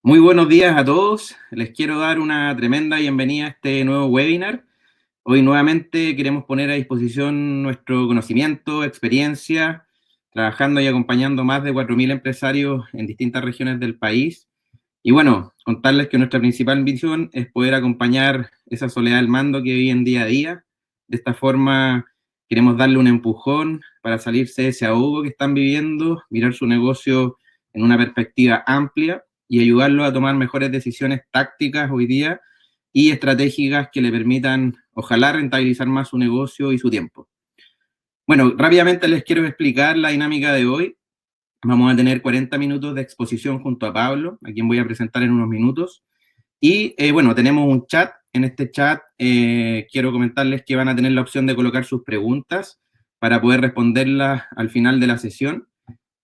Muy buenos días a todos. Les quiero dar una tremenda bienvenida a este nuevo webinar. Hoy nuevamente queremos poner a disposición nuestro conocimiento, experiencia, trabajando y acompañando más de 4.000 empresarios en distintas regiones del país. Y bueno, contarles que nuestra principal misión es poder acompañar esa soledad del mando que viven día a día. De esta forma queremos darle un empujón para salirse de ese ahogo que están viviendo, mirar su negocio en una perspectiva amplia y ayudarlo a tomar mejores decisiones tácticas hoy día y estratégicas que le permitan, ojalá, rentabilizar más su negocio y su tiempo. Bueno, rápidamente les quiero explicar la dinámica de hoy. Vamos a tener 40 minutos de exposición junto a Pablo, a quien voy a presentar en unos minutos. Y bueno, tenemos un chat. En este chat quiero comentarles que van a tener la opción de colocar sus preguntas para poder responderlas al final de la sesión.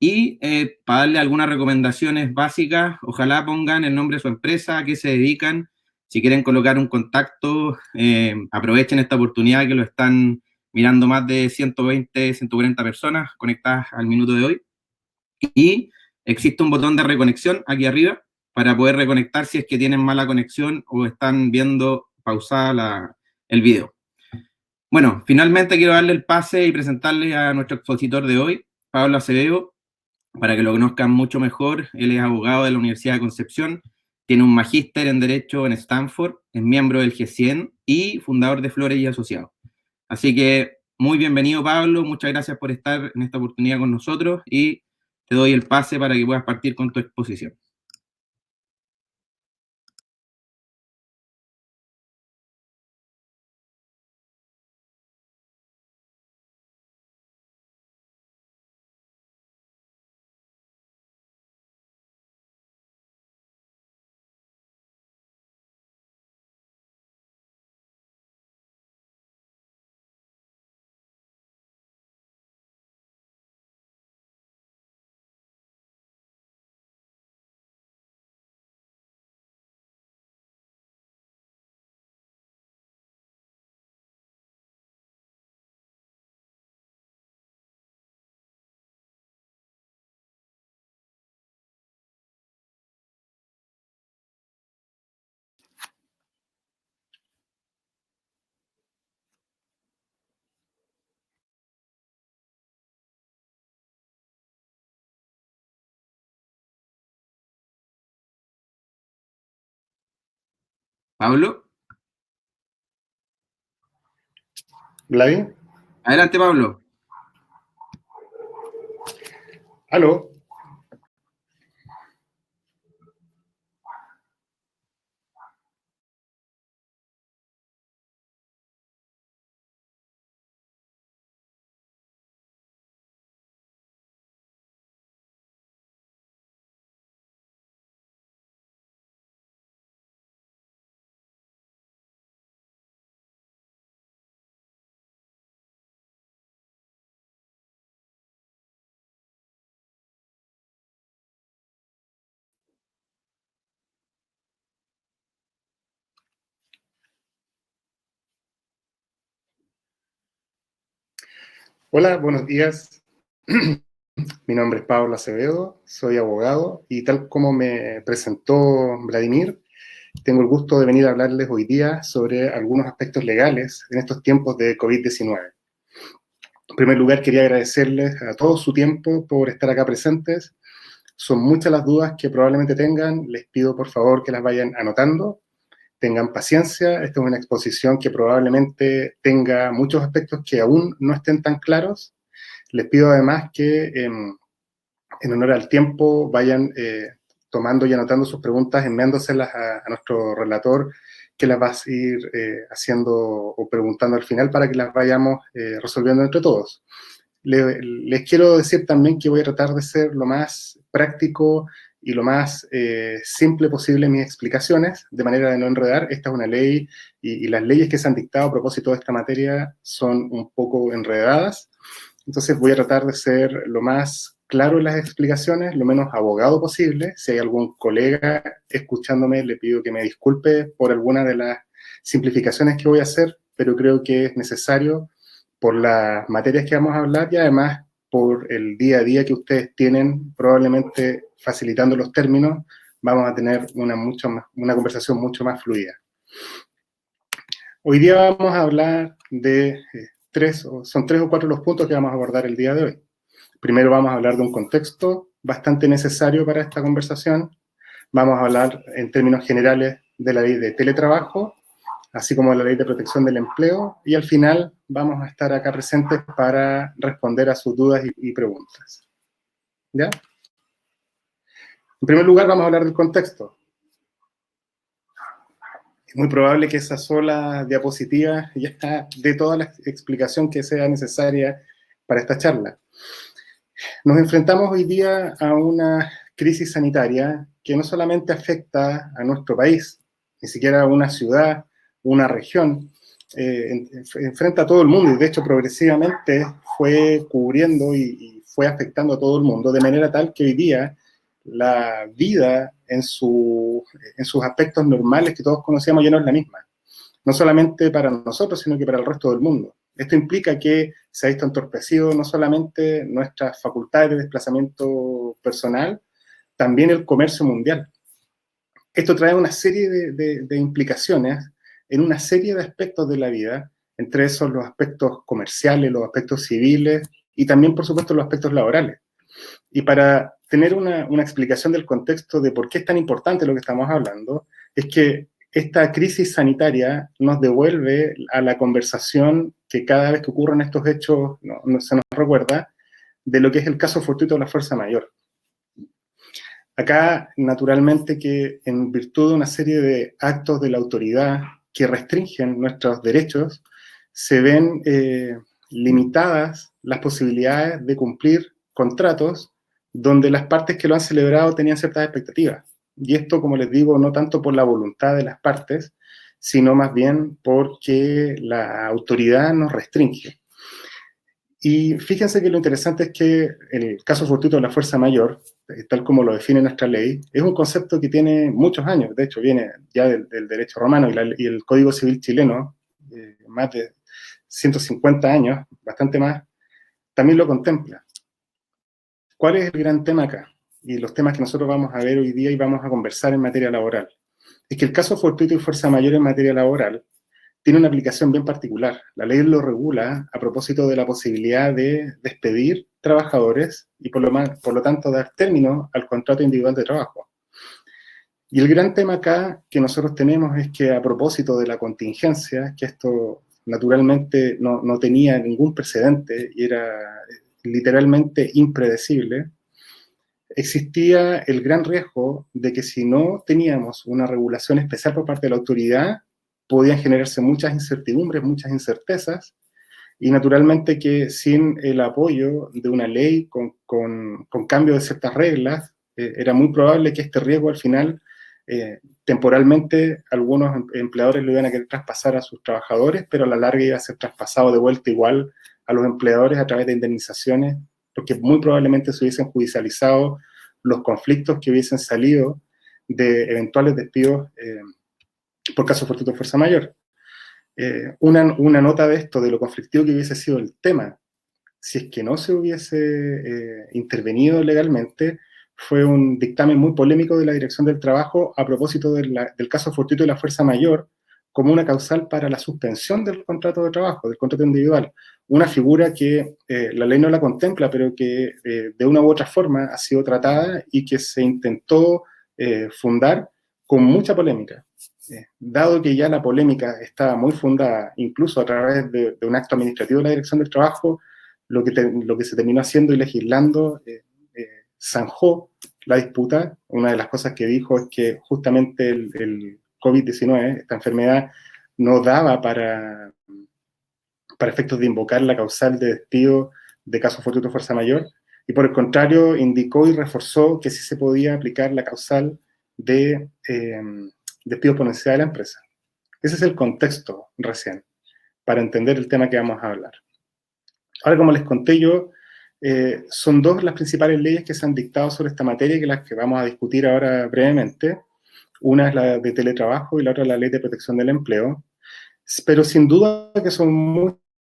Y para darle algunas recomendaciones básicas, ojalá pongan el nombre de su empresa, a qué se dedican. Si quieren colocar un contacto, aprovechen esta oportunidad que lo están mirando más de 120, 140 personas conectadas al minuto de hoy. Y existe un botón de reconexión aquí arriba para poder reconectar si es que tienen mala conexión o están viendo pausada el video. Bueno, finalmente quiero darle el pase y presentarle a nuestro expositor de hoy, Pablo Acevedo, para que lo conozcan mucho mejor. Él es abogado de la Universidad de Concepción, tiene un magíster en Derecho en Stanford, es miembro del G100 y fundador de Flores y Asociados. Así que muy bienvenido, Pablo, muchas gracias por estar en esta oportunidad con nosotros y te doy el pase para que puedas partir con tu exposición. Pablo. ¿Vladimir? Adelante, Pablo. ¿Aló? Hola, buenos días. Mi nombre es Pablo Acevedo, soy abogado y tal como me presentó Vladimir, tengo el gusto de venir a hablarles hoy día sobre algunos aspectos legales en estos tiempos de COVID-19. En primer lugar, quería agradecerles a todos su tiempo por estar acá presentes. Son muchas las dudas que probablemente tengan. Les pido por favor que las vayan anotando. Tengan paciencia. Esta es una exposición que probablemente tenga muchos aspectos que aún no estén tan claros. Les pido además que en honor al tiempo vayan tomando y anotando sus preguntas, enviándoselas a nuestro relator, que las va a ir haciendo o preguntando al final para que las vayamos resolviendo entre todos. Les quiero decir también que voy a tratar de ser lo más práctico y lo más simple posible en mis explicaciones, de manera de no enredar. Esta es una ley y las leyes que se han dictado a propósito de esta materia son un poco enredadas. Entonces voy a tratar de ser lo más claro en las explicaciones, lo menos abogado posible. Si hay algún colega escuchándome, le pido que me disculpe por alguna de las simplificaciones que voy a hacer, pero creo que es necesario por las materias que vamos a hablar y además por el día a día que ustedes tienen, probablemente facilitando los términos, vamos a tener una conversación mucho más fluida. Hoy día vamos a hablar de son tres o cuatro los puntos que vamos a abordar el día de hoy. Primero vamos a hablar de un contexto bastante necesario para esta conversación. Vamos a hablar en términos generales de la ley de teletrabajo, así como la ley de protección del empleo, y al final vamos a estar acá presentes para responder a sus dudas y preguntas. ¿Ya? En primer lugar, vamos a hablar del contexto. Es muy probable que esa sola diapositiva ya dé toda la explicación que sea necesaria para esta charla. Nos enfrentamos hoy día a una crisis sanitaria que no solamente afecta a nuestro país, ni siquiera a una ciudad, una región, enfrenta a todo el mundo y de hecho progresivamente fue cubriendo y fue afectando a todo el mundo, de manera tal que hoy día la vida en sus aspectos normales que todos conocíamos ya no es la misma. No solamente para nosotros, sino que para el resto del mundo. Esto implica que se ha visto entorpecido no solamente nuestras facultades de desplazamiento personal, también el comercio mundial. Esto trae una serie de implicaciones en una serie de aspectos de la vida, entre esos los aspectos comerciales, los aspectos civiles y también, por supuesto, los aspectos laborales. Y para tener una explicación del contexto de por qué es tan importante lo que estamos hablando, es que esta crisis sanitaria nos devuelve a la conversación que cada vez que ocurren estos hechos se nos recuerda de lo que es el caso fortuito de la fuerza mayor. Acá, naturalmente, que en virtud de una serie de actos de la autoridad que restringen nuestros derechos, se ven limitadas las posibilidades de cumplir contratos donde las partes que lo han celebrado tenían ciertas expectativas. Y esto, como les digo, no tanto por la voluntad de las partes, sino más bien porque la autoridad nos restringe. Y fíjense que lo interesante es que el caso fortuito de la fuerza mayor, tal como lo define nuestra ley, es un concepto que tiene muchos años, de hecho viene ya del derecho romano y el Código Civil chileno, más de 150 años, bastante más, también lo contempla. ¿Cuál es el gran tema acá? Y los temas que nosotros vamos a ver hoy día y vamos a conversar en materia laboral. Es que el caso fortuito y fuerza mayor en materia laboral tiene una aplicación bien particular. La ley lo regula a propósito de la posibilidad de despedir trabajadores y por lo tanto dar término al contrato individual de trabajo. Y el gran tema acá que nosotros tenemos es que a propósito de la contingencia, que esto naturalmente no tenía ningún precedente y era literalmente impredecible, existía el gran riesgo de que si no teníamos una regulación especial por parte de la autoridad, podían generarse muchas incertidumbres, muchas incertezas, y naturalmente que sin el apoyo de una ley con cambio de ciertas reglas, era muy probable que este riesgo al final, temporalmente, algunos empleadores lo iban a querer traspasar a sus trabajadores, pero a la larga iba a ser traspasado de vuelta igual a los empleadores a través de indemnizaciones, porque muy probablemente se hubiesen judicializado los conflictos que hubiesen salido de eventuales despidos por caso fortuito de fuerza mayor. Una nota de esto, de lo conflictivo que hubiese sido el tema, si es que no se hubiese intervenido legalmente, fue un dictamen muy polémico de la Dirección del Trabajo a propósito del caso fortuito de la fuerza mayor como una causal para la suspensión del contrato de trabajo, del contrato individual. Una figura que la ley no la contempla, pero que de una u otra forma ha sido tratada y que se intentó fundar con mucha polémica. Dado que ya la polémica estaba muy fundada, incluso a través de un acto administrativo de la Dirección del Trabajo, lo que se terminó haciendo y legislando zanjó la disputa. Una de las cosas que dijo es que justamente el COVID-19, esta enfermedad, no daba para efectos de invocar la causal de despido de caso fortuito de fuerza mayor, y por el contrario indicó y reforzó que sí se podía aplicar la causal de despido por necesidad de la empresa. Ese es el contexto recién, para entender el tema que vamos a hablar. Ahora, como les conté yo, son dos las principales leyes que se han dictado sobre esta materia, que las que vamos a discutir ahora brevemente. Una es la de teletrabajo y la otra la ley de protección del empleo. Pero sin duda que son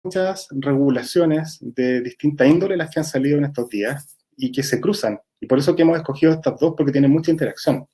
muchas regulaciones de distinta índole las que han salido en estos días y que se cruzan. Y por eso que hemos escogido estas dos, porque tienen mucha interacción.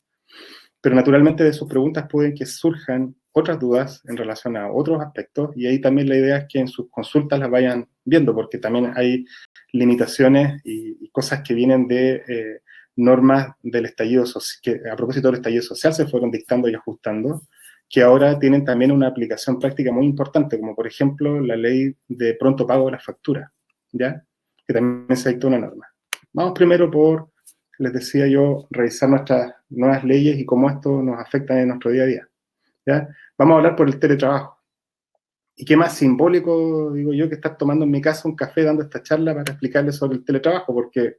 pero naturalmente de sus preguntas pueden que surjan otras dudas en relación a otros aspectos, y ahí también la idea es que en sus consultas las vayan viendo, porque también hay limitaciones y cosas que vienen de normas del estallido social, que a propósito del estallido social se fueron dictando y ajustando, que ahora tienen también una aplicación práctica muy importante, como por ejemplo la ley de pronto pago de las facturas, ¿ya? Que también se dictó una norma. Vamos primero por, les decía yo, revisar nuestras nuevas leyes y cómo esto nos afecta en nuestro día a día, ¿ya? Vamos a hablar por el teletrabajo. Y qué más simbólico, digo yo, que estar tomando en mi casa un café dando esta charla para explicarles sobre el teletrabajo, porque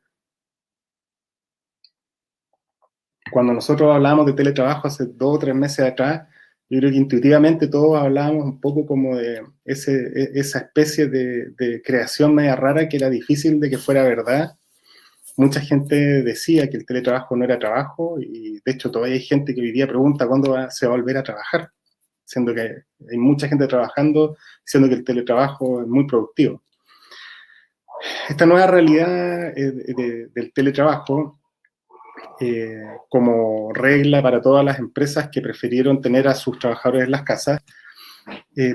cuando nosotros hablábamos de teletrabajo hace 2 o 3 meses atrás, yo creo que intuitivamente todos hablábamos un poco como de esa especie de creación media rara que era difícil de que fuera verdad. Mucha gente decía que el teletrabajo no era trabajo, y de hecho todavía hay gente que hoy día pregunta cuándo se va a volver a trabajar, siendo que hay mucha gente trabajando, siendo que el teletrabajo es muy productivo. Esta nueva realidad del teletrabajo, como regla para todas las empresas que prefirieron tener a sus trabajadores en las casas,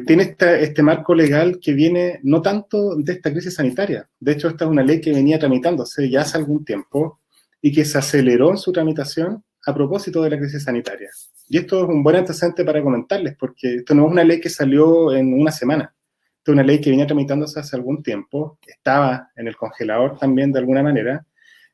tiene este marco legal que viene no tanto de esta crisis sanitaria. De hecho, esta es una ley que venía tramitándose ya hace algún tiempo y que se aceleró en su tramitación a propósito de la crisis sanitaria. Y esto es un buen antecedente para comentarles, porque esto no es una ley que salió en una semana. Esto es una ley que venía tramitándose hace algún tiempo, estaba en el congelador también de alguna manera,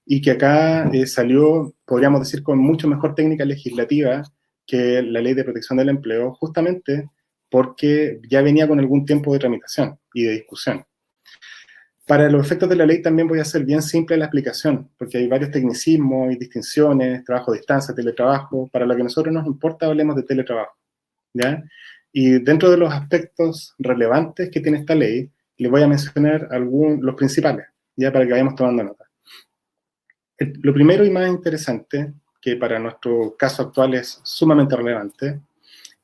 y que acá salió, podríamos decir, con mucho mejor técnica legislativa que la Ley de Protección del Empleo, justamente porque ya venía con algún tiempo de tramitación y de discusión. Para los efectos de la ley también voy a hacer bien simple la explicación, porque hay varios tecnicismos y distinciones, trabajo a distancia, teletrabajo. Para lo que a nosotros nos importa, hablemos de teletrabajo, ¿ya? Y dentro de los aspectos relevantes que tiene esta ley, les voy a mencionar los principales, ya para que vayamos tomando nota. Lo primero y más interesante, que para nuestro caso actual es sumamente relevante,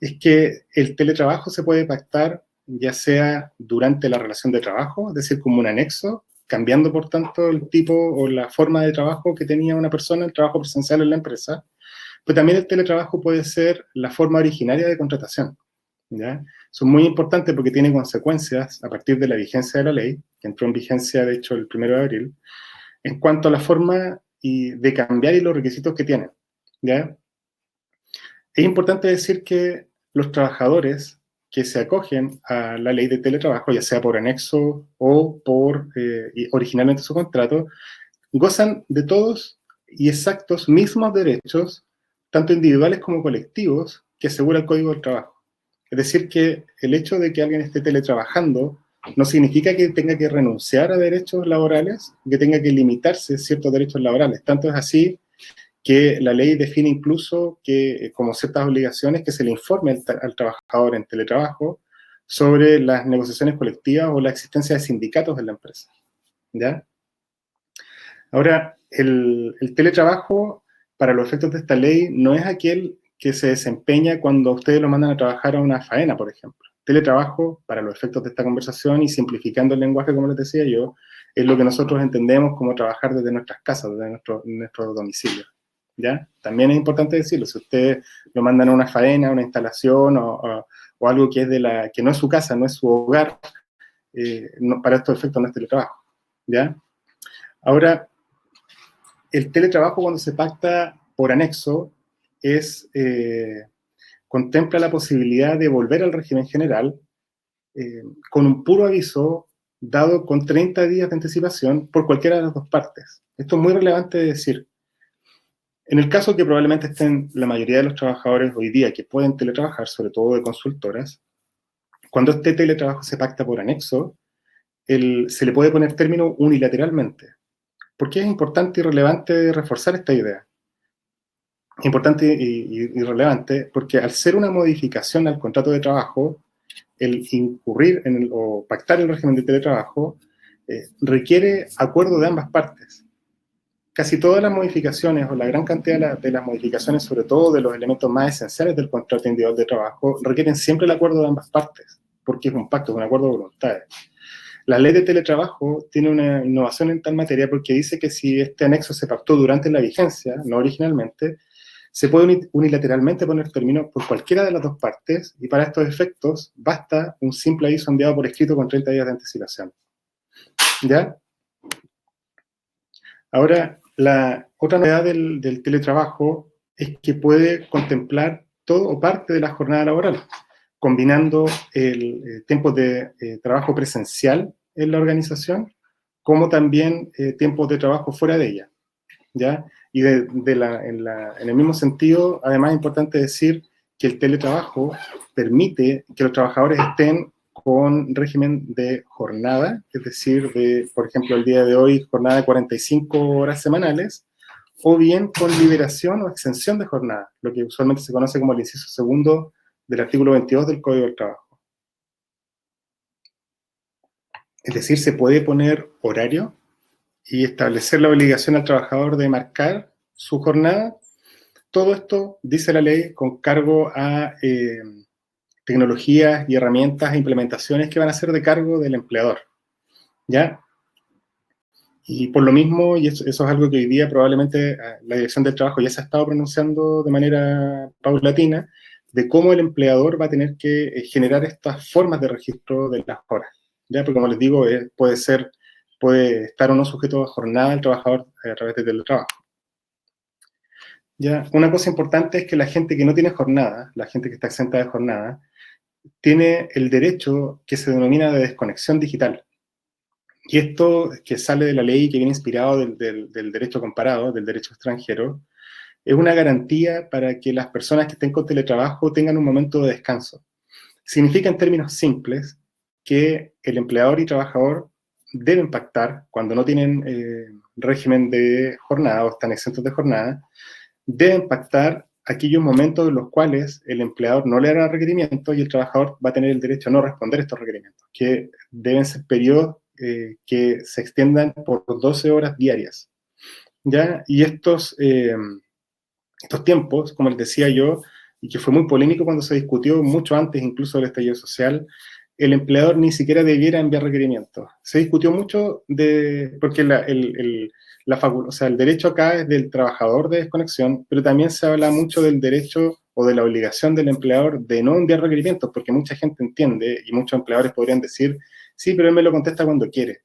es que el teletrabajo se puede pactar ya sea durante la relación de trabajo, es decir, como un anexo, cambiando por tanto el tipo o la forma de trabajo que tenía una persona, el trabajo presencial en la empresa, pero también el teletrabajo puede ser la forma originaria de contratación, ¿ya? Eso es muy importante porque tiene consecuencias a partir de la vigencia de la ley, que entró en vigencia de hecho el 1 de abril, en cuanto a la forma de cambiar y los requisitos que tiene, ¿ya? Es importante decir que los trabajadores que se acogen a la ley de teletrabajo, ya sea por anexo o por originalmente su contrato, gozan de todos y exactos mismos derechos, tanto individuales como colectivos, que asegura el Código del Trabajo. Es decir, que el hecho de que alguien esté teletrabajando no significa que tenga que renunciar a derechos laborales, que tenga que limitarse ciertos derechos laborales. Tanto es así que la ley define incluso que, como ciertas obligaciones, que se le informe al trabajador en teletrabajo sobre las negociaciones colectivas o la existencia de sindicatos en la empresa, ¿ya? Ahora, el teletrabajo, para los efectos de esta ley, no es aquel que se desempeña cuando ustedes lo mandan a trabajar a una faena, por ejemplo. Teletrabajo, para los efectos de esta conversación y simplificando el lenguaje, como les decía yo, es lo que nosotros entendemos como trabajar desde nuestras casas, desde nuestro domicilio, ¿ya? También es importante decirlo, si ustedes lo mandan a una faena, a una instalación o algo que, que no es su casa, no es su hogar, para estos efectos no es teletrabajo, ¿ya? Ahora, el teletrabajo cuando se pacta por anexo contempla la posibilidad de volver al régimen general con un puro aviso dado con 30 días de anticipación por cualquiera de las dos partes. Esto es muy relevante de decir. En el caso que probablemente estén la mayoría de los trabajadores hoy día que pueden teletrabajar, sobre todo de consultoras, cuando este teletrabajo se pacta por anexo, se le puede poner término unilateralmente. ¿Por qué es importante y relevante reforzar esta idea? Importante y relevante porque al ser una modificación al contrato de trabajo, el incurrir o pactar el régimen de teletrabajo requiere acuerdo de ambas partes. Casi todas las modificaciones o la gran cantidad de las modificaciones, sobre todo de los elementos más esenciales del contrato individual de trabajo, requieren siempre el acuerdo de ambas partes, porque es un pacto, es un acuerdo de voluntades. La ley de teletrabajo tiene una innovación en tal materia porque dice que si este anexo se pactó durante la vigencia, no originalmente, se puede unilateralmente poner término por cualquiera de las dos partes, y para estos efectos basta un simple aviso enviado por escrito con 30 días de anticipación. ¿Ya? Ahora, la otra novedad del teletrabajo es que puede contemplar todo o parte de la jornada laboral, combinando el tiempo de trabajo presencial en la organización, como también tiempos de trabajo fuera de ella, ¿ya? Y en el mismo sentido, además es importante decir que el teletrabajo permite que los trabajadores estén con régimen de jornada, es decir, por ejemplo, el día de hoy, jornada de 45 horas semanales, o bien con liberación o exención de jornada, lo que usualmente se conoce como el inciso segundo del artículo 22 del Código del Trabajo. Es decir, se puede poner horario y establecer la obligación al trabajador de marcar su jornada. Todo esto, dice la ley, con cargo a tecnologías y herramientas e implementaciones que van a ser de cargo del empleador, ¿ya? Y por lo mismo, y eso es algo que hoy día probablemente la Dirección del Trabajo ya se ha estado pronunciando de manera paulatina, de cómo el empleador va a tener que generar estas formas de registro de las horas, ¿ya? Porque como les digo, puede estar o no sujeto a jornada el trabajador a través de teletrabajo. ¿Ya? Una cosa importante es que la gente que no tiene jornada, la gente que está exenta de jornada, tiene el derecho que se denomina de desconexión digital. Y esto, que sale de la ley, que viene inspirado del derecho comparado, del derecho extranjero, es una garantía para que las personas que estén con teletrabajo tengan un momento de descanso. Significa en términos simples que el empleador y trabajador deben pactar, cuando no tienen régimen de jornada o están exentos de jornada, deben pactar aquellos momentos en los cuales el empleador no le hará requerimientos y el trabajador va a tener el derecho a no responder a estos requerimientos, que deben ser periodos que se extiendan por 12 horas diarias, ¿ya? Y estos tiempos, como les decía yo, y que fue muy polémico cuando se discutió mucho antes incluso del estallido social, el empleador ni siquiera debiera enviar requerimientos. Se discutió mucho porque el derecho acá es del trabajador de desconexión, pero también se habla mucho del derecho o de la obligación del empleador de no enviar requerimientos, porque mucha gente entiende, y muchos empleadores podrían decir, sí, pero él me lo contesta cuando quiere.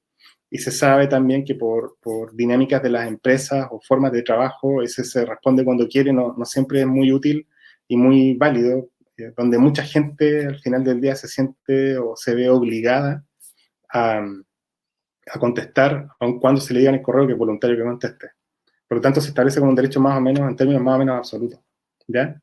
Y se sabe también que por dinámicas de las empresas o formas de trabajo, ese se responde cuando quiere, no siempre es muy útil y muy válido, donde mucha gente al final del día se siente o se ve obligada a contestar, aun cuando se le diga en el correo que es voluntario que conteste. Por lo tanto, se establece como un derecho más o menos, en términos más o menos absolutos, ¿ya?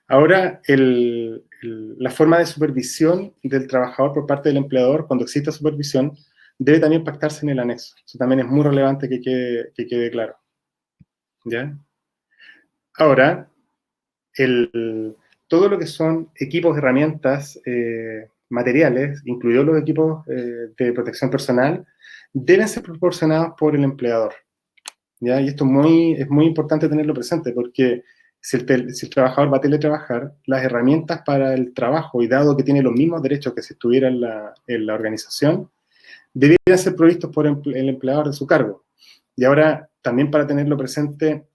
Ahora, la forma de supervisión del trabajador por parte del empleador, cuando exista supervisión, debe también pactarse en el anexo. Eso también es muy relevante que quede claro, ¿ya? Ahora, todo lo que son equipos, herramientas, materiales, incluidos los equipos de protección personal, deben ser proporcionados por el empleador, ¿ya? Y esto es muy importante tenerlo presente, porque si el trabajador va a teletrabajar, las herramientas para el trabajo, y dado que tiene los mismos derechos que si estuviera en la organización, deberían ser provistos por el empleador de su cargo. Y ahora, también para tenerlo presente,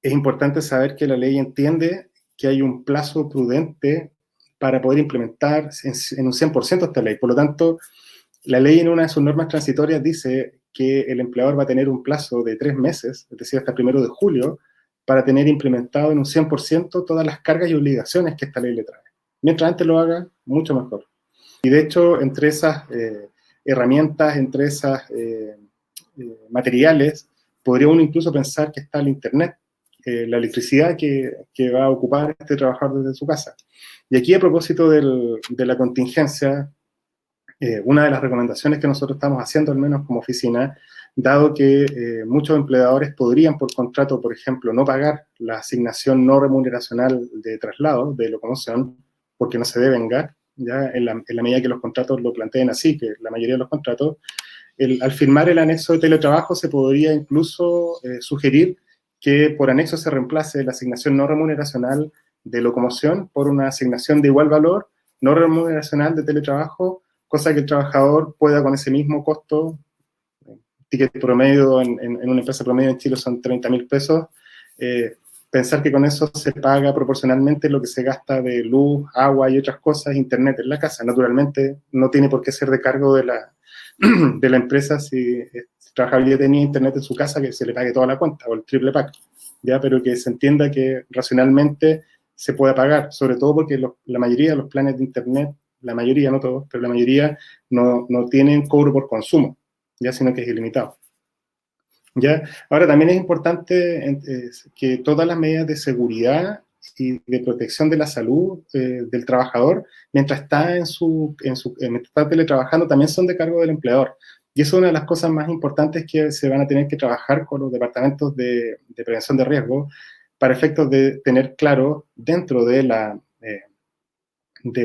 es importante saber que la ley entiende que hay un plazo prudente para poder implementar en un 100% esta ley. Por lo tanto, la ley en una de sus normas transitorias dice que el empleador va a tener un plazo de 3 meses, es decir, hasta el 1 de julio, para tener implementado en un 100% todas las cargas y obligaciones que esta ley le trae. Mientras antes lo haga, mucho mejor. Y de hecho, entre esas herramientas, entre esas materiales, podría uno incluso pensar que está el Internet, la electricidad que va a ocupar este trabajador desde su casa. Y aquí, a propósito de la contingencia, una de las recomendaciones que nosotros estamos haciendo, al menos como oficina, dado que muchos empleadores podrían por contrato, por ejemplo, no pagar la asignación no remuneracional de traslado, de locomoción, porque no se devenga, ya en la medida que los contratos lo planteen así, que la mayoría de los contratos, al firmar el anexo de teletrabajo se podría incluso sugerir que por anexo se reemplace la asignación no remuneracional de locomoción por una asignación de igual valor no remuneracional de teletrabajo, cosa que el trabajador pueda con ese mismo costo, ticket promedio en una empresa promedio en Chile son 30.000 pesos, pensar que con eso se paga proporcionalmente lo que se gasta de luz, agua y otras cosas, internet en la casa. Naturalmente no tiene por qué ser de cargo de la empresa si el trabajador ya tenía internet en su casa, que se le pague toda la cuenta o el triple pack, ¿ya? Pero que se entienda que racionalmente se pueda pagar, sobre todo porque la mayoría de los planes de internet, la mayoría, no todos, pero la mayoría no tienen cobro por consumo, ya, sino que es ilimitado. ¿Ya? Ahora, también es importante que todas las medidas de seguridad y de protección de la salud del trabajador, mientras está teletrabajando, también son de cargo del empleador. Y eso es una de las cosas más importantes que se van a tener que trabajar con los departamentos de prevención de riesgo, para efectos de tener claro, dentro de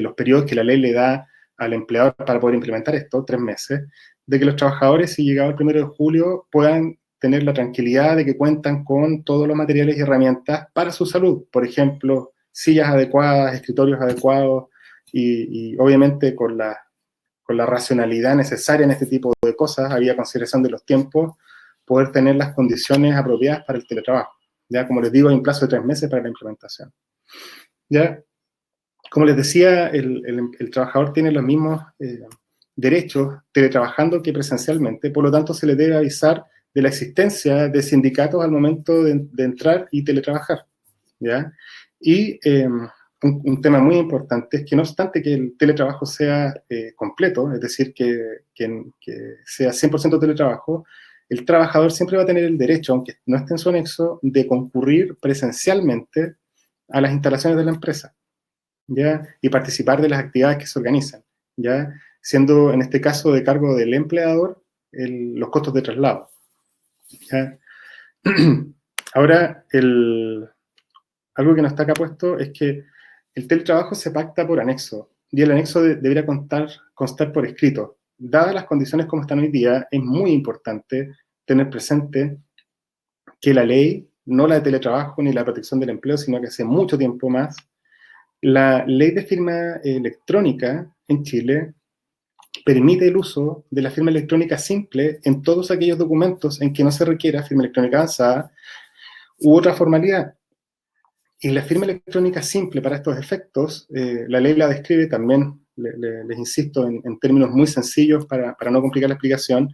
los periodos que la ley le da al empleador para poder implementar esto, 3 meses, de que los trabajadores, si llegado el 1 de julio, puedan tener la tranquilidad de que cuentan con todos los materiales y herramientas para su salud. Por ejemplo, sillas adecuadas, escritorios adecuados y obviamente con la racionalidad necesaria en este tipo de cosas, había consideración de los tiempos, poder tener las condiciones apropiadas para el teletrabajo. Ya, como les digo, hay un plazo de 3 meses para la implementación. Ya, como les decía, el trabajador tiene los mismos derechos teletrabajando que presencialmente, por lo tanto se le debe avisar de la existencia de sindicatos al momento de entrar y teletrabajar, ¿ya? Y un tema muy importante es que no obstante que el teletrabajo sea completo, es decir, que sea 100% teletrabajo, el trabajador siempre va a tener el derecho, aunque no esté en su anexo, de concurrir presencialmente a las instalaciones de la empresa, ¿ya? Y participar de las actividades que se organizan, ¿ya? Siendo en este caso de cargo del empleador los costos de traslado, ¿ya? Ahora, algo que no está acá puesto es que el teletrabajo se pacta por anexo, y el anexo debería constar por escrito. Dadas las condiciones como están hoy día, es muy importante tener presente que la ley, no la de teletrabajo ni la protección del empleo, sino que hace mucho tiempo más, la ley de firma electrónica en Chile permite el uso de la firma electrónica simple en todos aquellos documentos en que no se requiera firma electrónica avanzada u otra formalidad. Y la firma electrónica simple para estos efectos, la ley la describe también, les insisto, en términos muy sencillos para no complicar la explicación,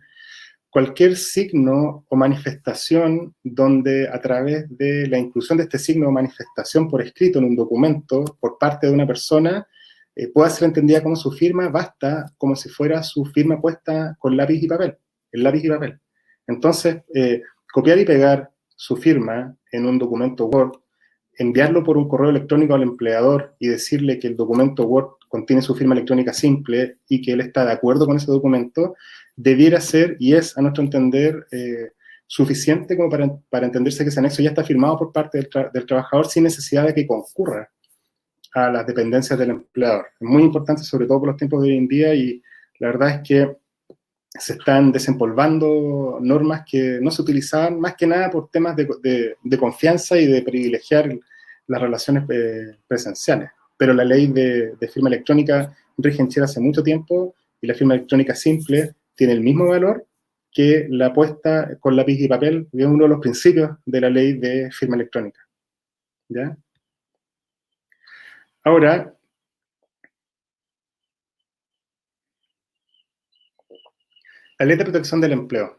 cualquier signo o manifestación donde a través de la inclusión de este signo o manifestación por escrito en un documento por parte de una persona pueda ser entendida como su firma, basta como si fuera su firma puesta con lápiz y papel, el lápiz y papel. Entonces, copiar y pegar su firma en un documento Word, enviarlo por un correo electrónico al empleador y decirle que el documento Word contiene su firma electrónica simple y que él está de acuerdo con ese documento, debiera ser, y es a nuestro entender, suficiente como para entenderse que ese anexo ya está firmado por parte del trabajador sin necesidad de que concurra a las dependencias del empleador. Es muy importante, sobre todo por los tiempos de hoy en día, y la verdad es que se están desempolvando normas que no se utilizaban más que nada por temas de confianza y de privilegiar las relaciones presenciales. Pero la ley de firma electrónica rige en Chile hace mucho tiempo y la firma electrónica simple tiene el mismo valor que la puesta con lápiz y papel, que es uno de los principios de la ley de firma electrónica, ¿ya? Ahora, la ley de protección del empleo.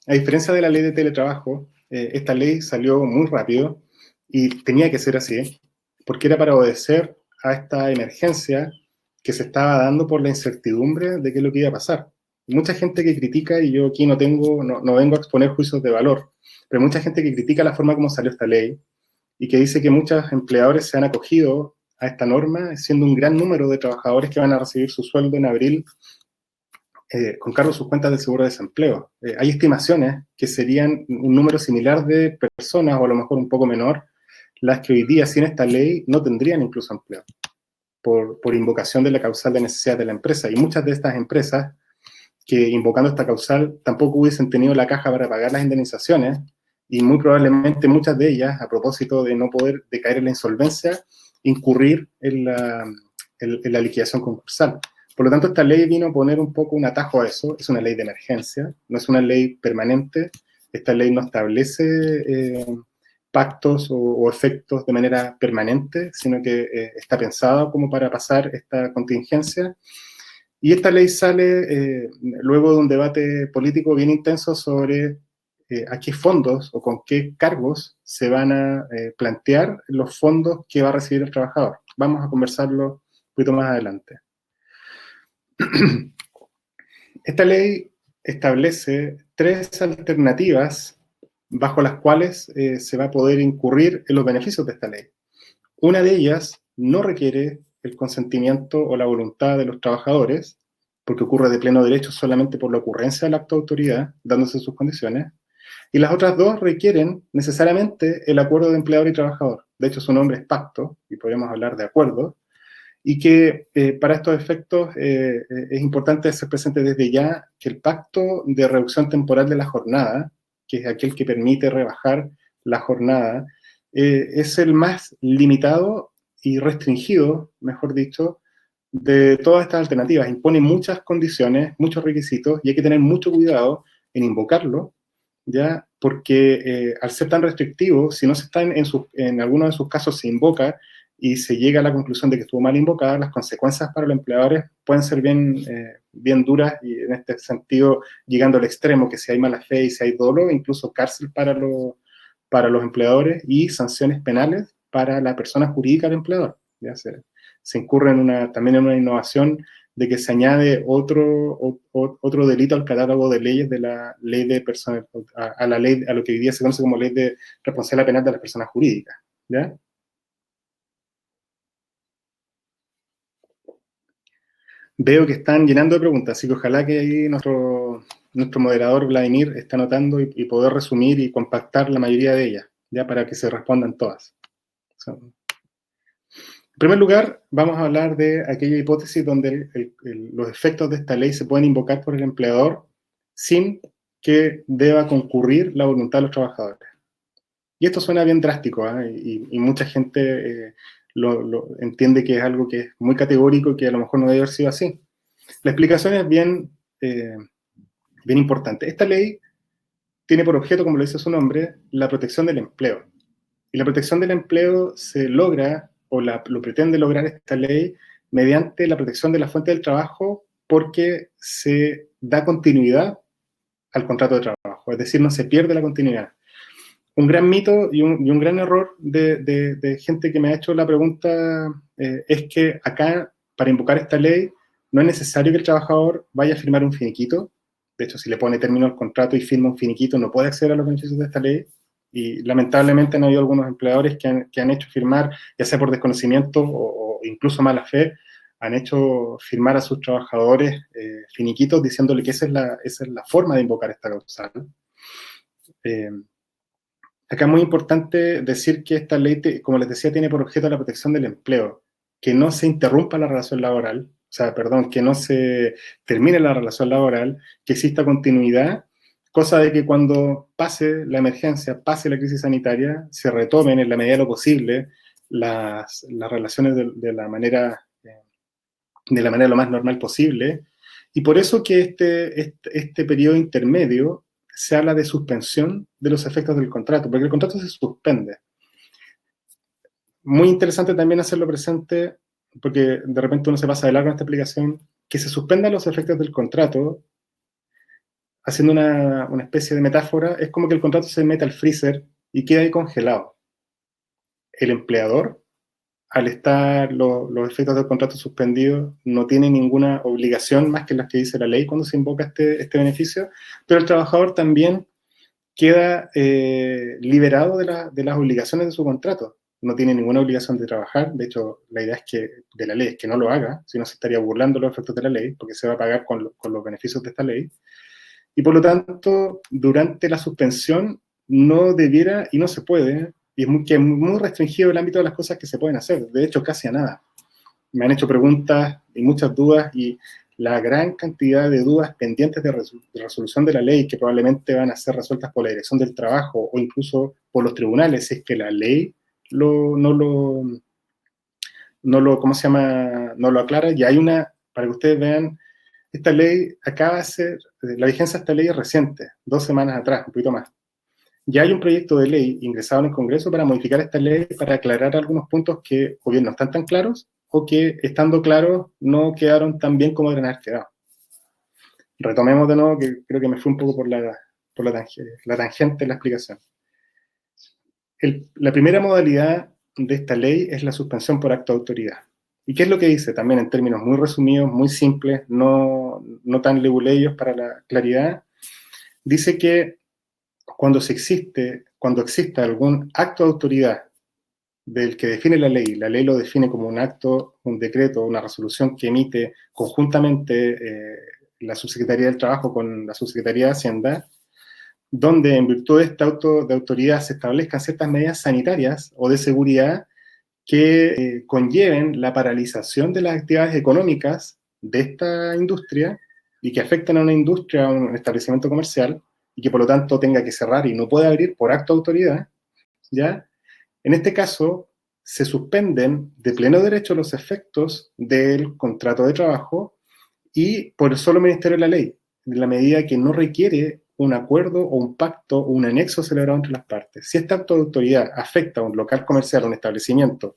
A diferencia de la ley de teletrabajo, esta ley salió muy rápido y tenía que ser así, porque era para obedecer a esta emergencia que se estaba dando por la incertidumbre de qué es lo que iba a pasar. Mucha gente que critica, y yo aquí no vengo a exponer juicios de valor, pero mucha gente que critica la forma como salió esta ley y que dice que muchos empleadores se han acogido a esta norma, siendo un gran número de trabajadores que van a recibir su sueldo en abril con cargo a sus cuentas de seguro de desempleo. Hay estimaciones que serían un número similar de personas, o a lo mejor un poco menor, las que hoy día sin esta ley no tendrían incluso empleo, por invocación de la causal de necesidad de la empresa. Y muchas de estas empresas que invocando esta causal tampoco hubiesen tenido la caja para pagar las indemnizaciones, y muy probablemente muchas de ellas, a propósito de no poder, de caer en la insolvencia, incurrir en la liquidación concursal. Por lo tanto, esta ley vino a poner un poco un atajo a eso. Es una ley de emergencia, no es una ley permanente. Esta ley no establece pactos o efectos de manera permanente, sino que está pensado como para pasar esta contingencia. Y esta ley sale luego de un debate político bien intenso sobre a qué fondos o con qué cargos se van a plantear los fondos que va a recibir el trabajador. Vamos a conversarlo un poquito más adelante. Esta ley establece 3 alternativas bajo las cuales se va a poder incurrir en los beneficios de esta ley. Una de ellas no requiere el consentimiento o la voluntad de los trabajadores, porque ocurre de pleno derecho solamente por la ocurrencia del acto de autoridad, dándose sus condiciones, y las otras 2 requieren necesariamente el acuerdo de empleador y trabajador. De hecho, su nombre es pacto, y podríamos hablar de acuerdo, y que para estos efectos es importante hacer presente desde ya que el pacto de reducción temporal de la jornada, que es aquel que permite rebajar la jornada, es el más limitado y restringido, mejor dicho, de todas estas alternativas. Impone muchas condiciones, muchos requisitos, y hay que tener mucho cuidado en invocarlo, ¿ya? Porque al ser tan restrictivo, si no se está en algunos de sus casos se invoca y se llega a la conclusión de que estuvo mal invocada, las consecuencias para los empleadores pueden ser bien duras, y en este sentido llegando al extremo que si hay mala fe y si hay dolo, incluso cárcel para los empleadores y sanciones penales para la persona jurídica del empleador. ¿Ya? Se incurre también en una innovación de que se añade otro delito al catálogo de leyes de la ley de personas, a lo que hoy día se conoce como ley de responsabilidad penal de las personas jurídicas. ¿Ya? Veo que están llenando de preguntas, así que ojalá que ahí nuestro moderador Vladimir esté anotando y poder resumir y compactar la mayoría de ellas, ya para que se respondan todas. En primer lugar, vamos a hablar de aquella hipótesis donde los efectos de esta ley se pueden invocar por el empleador sin que deba concurrir la voluntad de los trabajadores. Y esto suena bien drástico, ¿eh? y mucha gente lo entiende que es algo que es muy categórico y que a lo mejor no debe haber sido así. La explicación es bien importante. Esta ley tiene por objeto, como lo dice su nombre, la protección del empleo. Y la protección del empleo se logra, o lo pretende lograr esta ley, mediante la protección de la fuente del trabajo, porque se da continuidad al contrato de trabajo, es decir, no se pierde la continuidad. Un gran mito y un gran error de gente que me ha hecho la pregunta es que acá, para invocar esta ley, no es necesario que el trabajador vaya a firmar un finiquito. De hecho, si le pone término al contrato y firma un finiquito, no puede acceder a los beneficios de esta ley. Y lamentablemente han habido algunos empleadores que han hecho firmar, ya sea por desconocimiento o incluso mala fe, han hecho firmar a sus trabajadores finiquitos diciéndole que esa es la forma de invocar esta causal. Acá es muy importante decir que esta ley, como les decía, tiene por objeto la protección del empleo, que no se interrumpa la relación laboral, que no se termine la relación laboral, que exista continuidad, cosa de que cuando pase la emergencia, pase la crisis sanitaria, se retomen en la medida de lo posible las relaciones de la manera lo más normal posible. Y por eso que este periodo intermedio se habla de suspensión de los efectos del contrato, porque el contrato se suspende. Muy interesante también hacerlo presente, porque de repente uno se pasa de largo en esta explicación, que se suspendan los efectos del contrato, haciendo una especie de metáfora, es como que el contrato se mete al freezer y queda ahí congelado. El empleador, al estar los efectos del contrato suspendidos, no tiene ninguna obligación más que las que dice la ley cuando se invoca este beneficio, pero el trabajador también queda liberado de las obligaciones de su contrato. No tiene ninguna obligación de trabajar. De hecho, la idea de la ley es que no lo haga, si no se estaría burlando los efectos de la ley, porque se va a pagar con los beneficios de esta ley. Y por lo tanto, durante la suspensión no debiera y no se puede, y es muy restringido el ámbito de las cosas que se pueden hacer, de hecho casi a nada. Me han hecho preguntas y muchas dudas, y la gran cantidad de dudas pendientes de resolución de la ley que probablemente van a ser resueltas por la Dirección del Trabajo o incluso por los tribunales, si es que la ley no lo aclara. Y hay para que ustedes vean, esta ley acaba de ser, la vigencia de esta ley es reciente, 2 semanas atrás, un poquito más. ya hay un proyecto de ley ingresado en el Congreso para modificar esta ley, para aclarar algunos puntos que o bien no están tan claros, o que, estando claros, no quedaron tan bien como deberían haber quedado. Retomemos de nuevo, que creo que me fui un poco por la tangente de la explicación. La primera modalidad de esta ley es la suspensión por acto de autoridad. ¿Y qué es lo que dice? También en términos muy resumidos, muy simples, no tan leguleyos para la claridad. Dice que cuando exista algún acto de autoridad del que define la ley lo define como un acto, un decreto, una resolución que emite conjuntamente la Subsecretaría del Trabajo con la Subsecretaría de Hacienda, donde en virtud de este auto de autoridad se establezcan ciertas medidas sanitarias o de seguridad que conlleven la paralización de las actividades económicas de esta industria y que afecten a una industria, a un establecimiento comercial, y que por lo tanto tenga que cerrar y no pueda abrir por acto de autoridad, ¿ya? En este caso, se suspenden de pleno derecho los efectos del contrato de trabajo y por el solo Ministerio de la Ley, en la medida que no requiere un acuerdo o un pacto o un anexo celebrado entre las partes. Si este acto de autoridad afecta a un local comercial, a un establecimiento,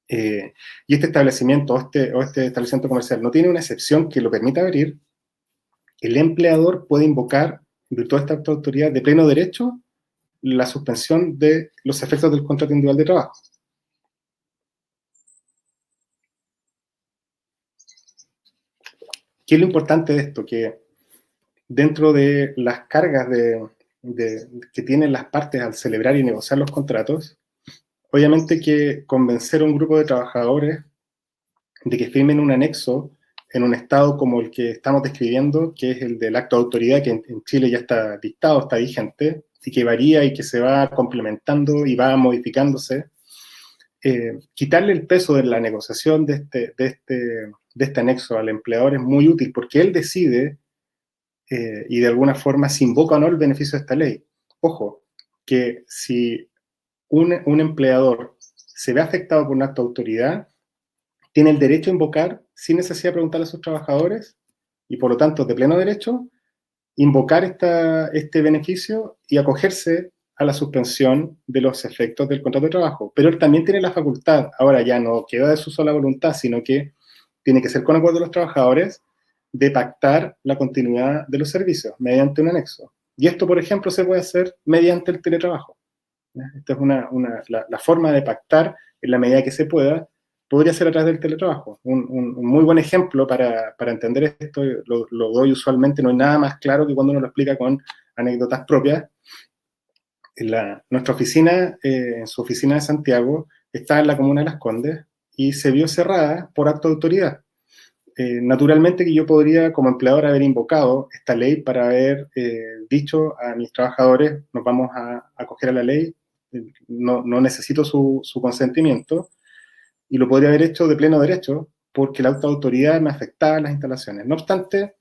y este establecimiento o este establecimiento comercial no tiene una excepción que lo permita abrir, el empleador puede invocar, en virtud de esta acto de autoridad, de pleno derecho, la suspensión de los efectos del contrato individual de trabajo. ¿Qué es lo importante de esto? Que dentro de las cargas que tienen las partes al celebrar y negociar los contratos, obviamente que convencer a un grupo de trabajadores de que firmen un anexo en un estado como el que estamos describiendo, que es el del acto de autoridad, que en Chile ya está dictado, está vigente, y que varía y que se va complementando y va modificándose, quitarle el peso de la negociación de este anexo al empleador es muy útil, porque él decide y de alguna forma se invoca o no el beneficio de esta ley. Ojo, que si un empleador se ve afectado por un acto de autoridad, tiene el derecho a invocar, sin necesidad de preguntarle a sus trabajadores, y por lo tanto, de pleno derecho, invocar este beneficio y acogerse a la suspensión de los efectos del contrato de trabajo. Pero él también tiene la facultad, ahora ya no queda de su sola voluntad, sino que tiene que ser con acuerdo de los trabajadores, de pactar la continuidad de los servicios mediante un anexo. Y esto, por ejemplo, se puede hacer mediante el teletrabajo. Esta es la forma de pactar en la medida que se pueda, podría ser a través del teletrabajo. Un muy buen ejemplo para entender esto, lo doy usualmente, no hay nada más claro que cuando uno lo explica con anécdotas propias. Nuestra oficina, en su oficina de Santiago, está en la comuna de Las Condes y se vio cerrada por acto de autoridad. Naturalmente que yo podría, como empleador, haber invocado esta ley para haber dicho a mis trabajadores, nos vamos a acoger a la ley, no necesito su consentimiento, y lo podría haber hecho de pleno derecho, porque la autoridad me afectaba en las instalaciones. No obstante,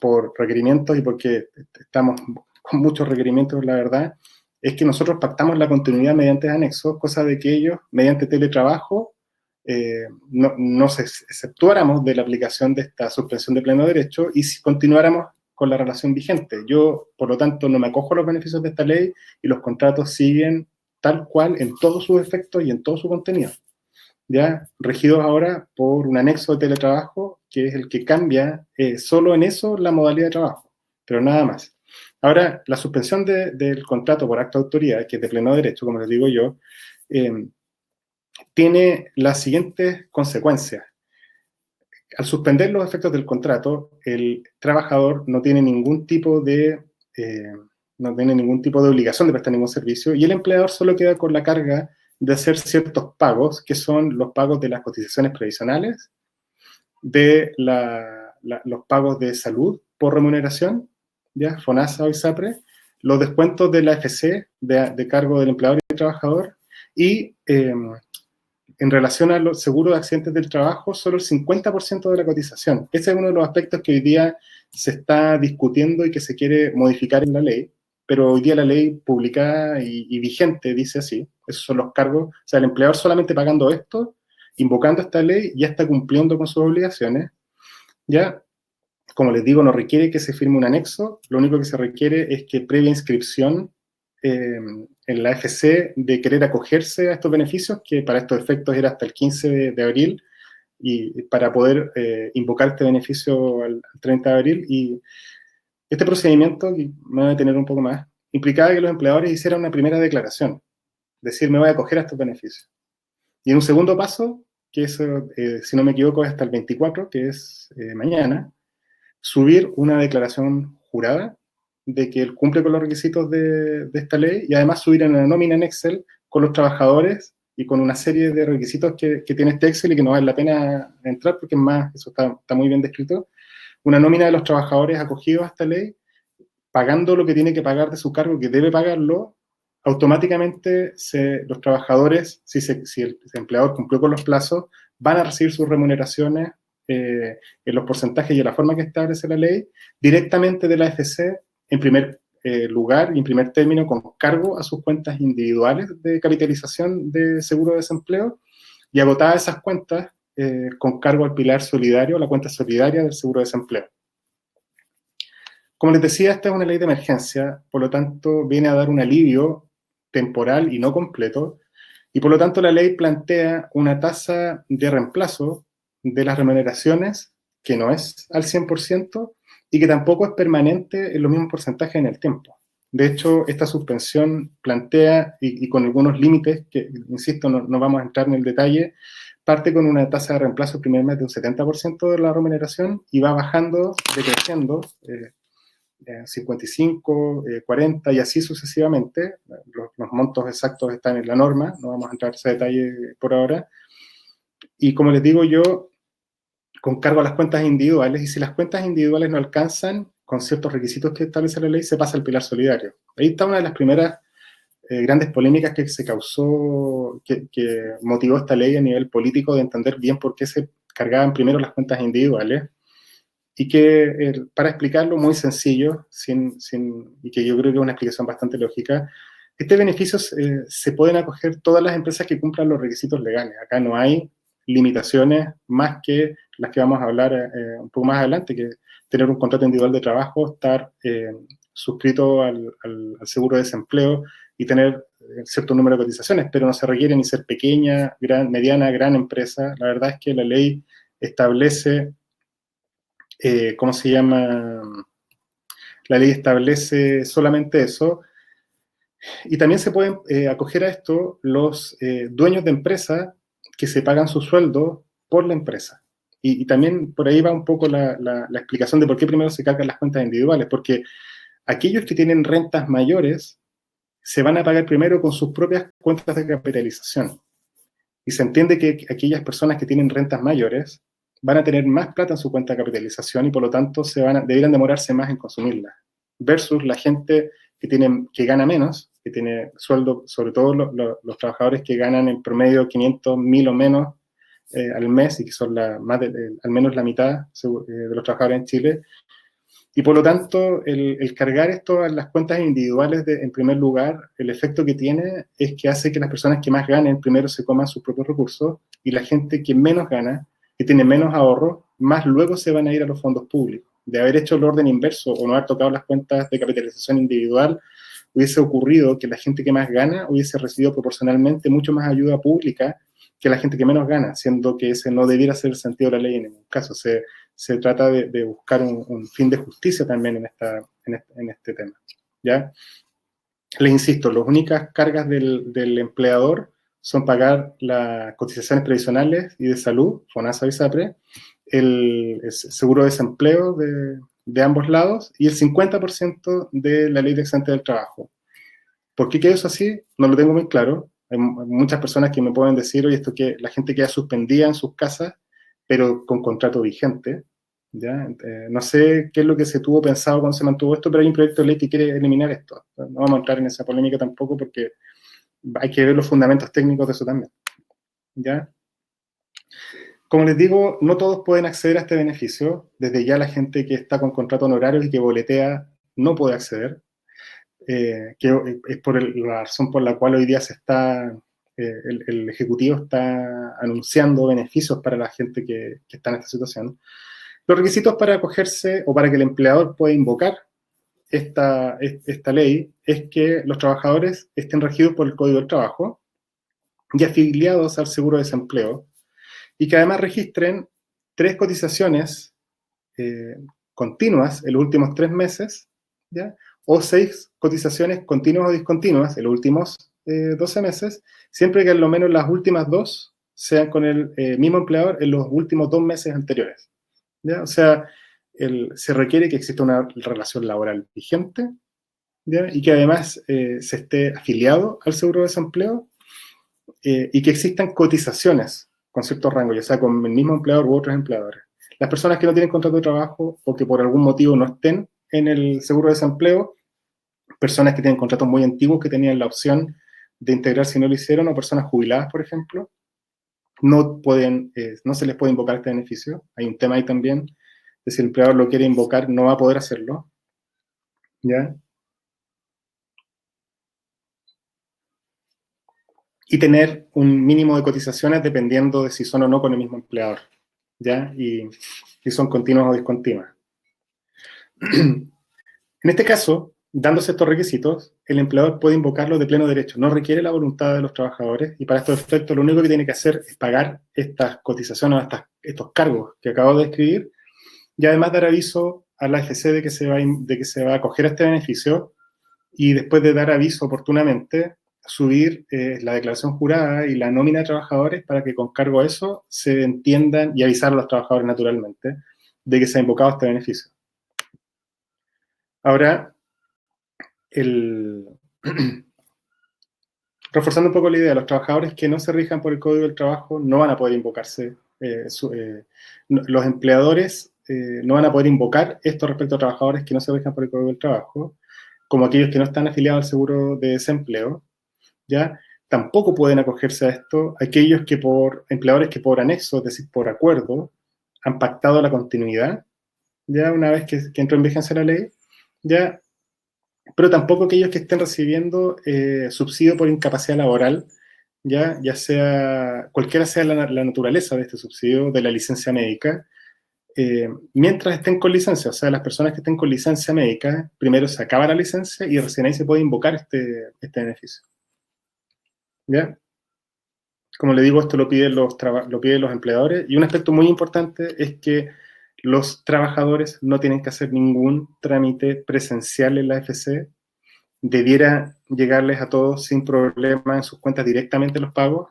por requerimientos y porque estamos con muchos requerimientos, la verdad, es que nosotros pactamos la continuidad mediante anexos, cosa de que ellos, mediante teletrabajo, nos exceptuáramos de la aplicación de esta suspensión de pleno derecho y si continuáramos con la relación vigente. Yo, por lo tanto, no me acojo a los beneficios de esta ley y los contratos siguen tal cual en todos sus efectos y en todo su contenido, ya regidos ahora por un anexo de teletrabajo que es el que cambia solo en eso la modalidad de trabajo, pero nada más. Ahora, la suspensión del contrato por acto de autoridad, que es de pleno derecho, como les digo yo, tiene las siguientes consecuencias. Al suspender los efectos del contrato, el trabajador no tiene ningún tipo de obligación de prestar ningún servicio y el empleador solo queda con la carga de hacer ciertos pagos, que son los pagos de las cotizaciones previsionales, de los pagos de salud por remuneración, ¿ya? FONASA o ISAPRE, los descuentos de la AFC de cargo del empleador y del trabajador, y en relación a los seguros de accidentes del trabajo, solo el 50% de la cotización. Ese es uno de los aspectos que hoy día se está discutiendo y que se quiere modificar en la ley, pero hoy día la ley publicada y vigente dice así, esos son los cargos, o sea, el empleador solamente pagando esto, invocando esta ley, ya está cumpliendo con sus obligaciones, ya, como les digo, no requiere que se firme un anexo, lo único que se requiere es que previa inscripción en la AFC de querer acogerse a estos beneficios, que para estos efectos era hasta el 15 de abril, y para poder invocar este beneficio al 30 de abril. Y este procedimiento, que me voy a detener un poco más, implicaba que los empleadores hicieran una primera declaración, decir, me voy a acoger a estos beneficios. Y en un segundo paso, que es, si no me equivoco, hasta el 24, que es mañana, subir una declaración jurada de que él cumple con los requisitos de esta ley, y además subir en la nómina en Excel con los trabajadores y con una serie de requisitos que tiene este Excel y que no vale la pena entrar porque es más, eso está muy bien descrito, una nómina de los trabajadores acogidos a esta ley, pagando lo que tiene que pagar de su cargo, que debe pagarlo. Automáticamente los trabajadores, si el empleador cumplió con los plazos, van a recibir sus remuneraciones en los porcentajes y en la forma que establece la ley, directamente de la AFC, en primer lugar y en primer término, con cargo a sus cuentas individuales de capitalización de seguro de desempleo, y agotadas esas cuentas con cargo al pilar solidario, la cuenta solidaria del seguro de desempleo. Como les decía, esta es una ley de emergencia, por lo tanto viene a dar un alivio temporal y no completo, y por lo tanto la ley plantea una tasa de reemplazo de las remuneraciones que no es al 100% y que tampoco es permanente en los mismos porcentajes en el tiempo. De hecho, esta suspensión plantea, y con algunos límites, que insisto, no vamos a entrar en el detalle, parte con una tasa de reemplazo el primer mes de un 70% de la remuneración y va bajando, decreciendo, 55, 40 y así sucesivamente. Los montos exactos están en la norma, no vamos a entrar en ese detalle por ahora. Y como les digo yo, con cargo a las cuentas individuales, y si las cuentas individuales no alcanzan con ciertos requisitos que establece la ley, se pasa al pilar solidario. Ahí está una de las primeras grandes polémicas que se causó, que motivó esta ley a nivel político, de entender bien por qué se cargaban primero las cuentas individuales. Y que, para explicarlo muy sencillo, y que yo creo que es una explicación bastante lógica, este beneficio se pueden acoger todas las empresas que cumplan los requisitos legales. Acá no hay limitaciones más que las que vamos a hablar un poco más adelante, que tener un contrato individual de trabajo, estar suscrito al seguro de desempleo y tener cierto número de cotizaciones, pero no se requiere ni ser pequeña, mediana, gran empresa. La verdad es que la ley establece... ¿cómo se llama? La ley establece solamente eso. Y también se pueden acoger a esto los dueños de empresa que se pagan su sueldo por la empresa. Y también por ahí va un poco la explicación de por qué primero se cargan las cuentas individuales, porque aquellos que tienen rentas mayores se van a pagar primero con sus propias cuentas de capitalización. Y se entiende que aquellas personas que tienen rentas mayores van a tener más plata en su cuenta de capitalización y por lo tanto deberían demorarse más en consumirla. Versus la gente que gana menos, que tiene sueldo, sobre todo los trabajadores que ganan en promedio 500, 1000 o menos al mes, y que son al menos la mitad de los trabajadores en Chile. Y por lo tanto, el cargar esto a las cuentas individuales, en primer lugar, el efecto que tiene es que hace que las personas que más ganen primero se coman sus propios recursos, y la gente que menos gana, que tiene menos ahorro, más luego se van a ir a los fondos públicos. De haber hecho el orden inverso o no haber tocado las cuentas de capitalización individual, hubiese ocurrido que la gente que más gana hubiese recibido proporcionalmente mucho más ayuda pública que la gente que menos gana, siendo que ese no debiera ser el sentido de la ley en ningún caso. Se trata de buscar un fin de justicia también en este tema, ¿ya? Les insisto, las únicas cargas del empleador son pagar las cotizaciones previsionales y de salud, FONASA y SAPRE, el seguro de desempleo de ambos lados y el 50% de la ley de excedente del trabajo. ¿Por qué queda eso así? No lo tengo muy claro. Hay muchas personas que me pueden decir, oye, esto que la gente queda suspendida en sus casas, pero con contrato vigente, ¿ya? No sé qué es lo que se tuvo pensado cuando se mantuvo esto, pero hay un proyecto de ley que quiere eliminar esto. No vamos a entrar en esa polémica tampoco porque hay que ver los fundamentos técnicos de eso también, ¿ya? Como les digo, no todos pueden acceder a este beneficio. Desde ya la gente que está con contrato honorario y que boletea no puede acceder, que es por la razón por la cual hoy día el Ejecutivo está anunciando beneficios para la gente que está en esta situación. Los requisitos para acogerse o para que el empleador pueda invocar esta ley es que los trabajadores estén regidos por el Código del Trabajo y afiliados al Seguro de Desempleo, y que además registren 3 cotizaciones continuas en los últimos 3 meses, ¿ya? O 6 cotizaciones continuas o discontinuas en los últimos 12 meses, siempre que al menos las últimas 2 sean con el mismo empleador en los últimos 2 meses anteriores, ¿ya? O sea, se requiere que exista una relación laboral vigente, ¿ya? Y que además se esté afiliado al seguro de desempleo, y que existan cotizaciones con ciertos rangos, ya sea con el mismo empleador u otros empleadores. Las personas que no tienen contrato de trabajo o que por algún motivo no estén en el seguro de desempleo, personas que tienen contratos muy antiguos que tenían la opción de integrar si no lo hicieron, o personas jubiladas, por ejemplo, no se les puede invocar este beneficio. Hay un tema ahí también, de si el empleador lo quiere invocar, no va a poder hacerlo, ¿ya? Y tener un mínimo de cotizaciones dependiendo de si son o no con el mismo empleador, ¿ya? Y si son continuas o discontinuas. En este caso, dándose estos requisitos, el empleador puede invocarlo de pleno derecho. No requiere la voluntad de los trabajadores, y para estos efectos lo único que tiene que hacer es pagar estas cotizaciones, estos cargos que acabo de describir, y además dar aviso a la AFC de que se va a acoger a este beneficio, y después de dar aviso oportunamente, subir la declaración jurada y la nómina de trabajadores para que con cargo a eso se entiendan, y avisar a los trabajadores naturalmente de que se ha invocado este beneficio. Ahora, reforzando un poco la idea, los trabajadores que no se rijan por el Código del Trabajo no van a poder invocarse, los empleadores no van a poder invocar esto respecto a trabajadores que no se rijan por el Código del Trabajo, como aquellos que no están afiliados al seguro de desempleo, ¿ya? Tampoco pueden acogerse a esto aquellos empleadores que por anexo, es decir, por acuerdo, han pactado la continuidad, ya una vez que entró en vigencia la ley, ya, pero tampoco aquellos que estén recibiendo subsidio por incapacidad laboral, ya sea, cualquiera sea la naturaleza de este subsidio, de la licencia médica, mientras estén con licencia. O sea, las personas que estén con licencia médica, primero se acaba la licencia y recién ahí se puede invocar este beneficio, ¿ya? Como le digo, esto lo piden los empleadores, y un aspecto muy importante es que los trabajadores no tienen que hacer ningún trámite presencial en la AFC. Debiera llegarles a todos sin problema en sus cuentas directamente los pagos.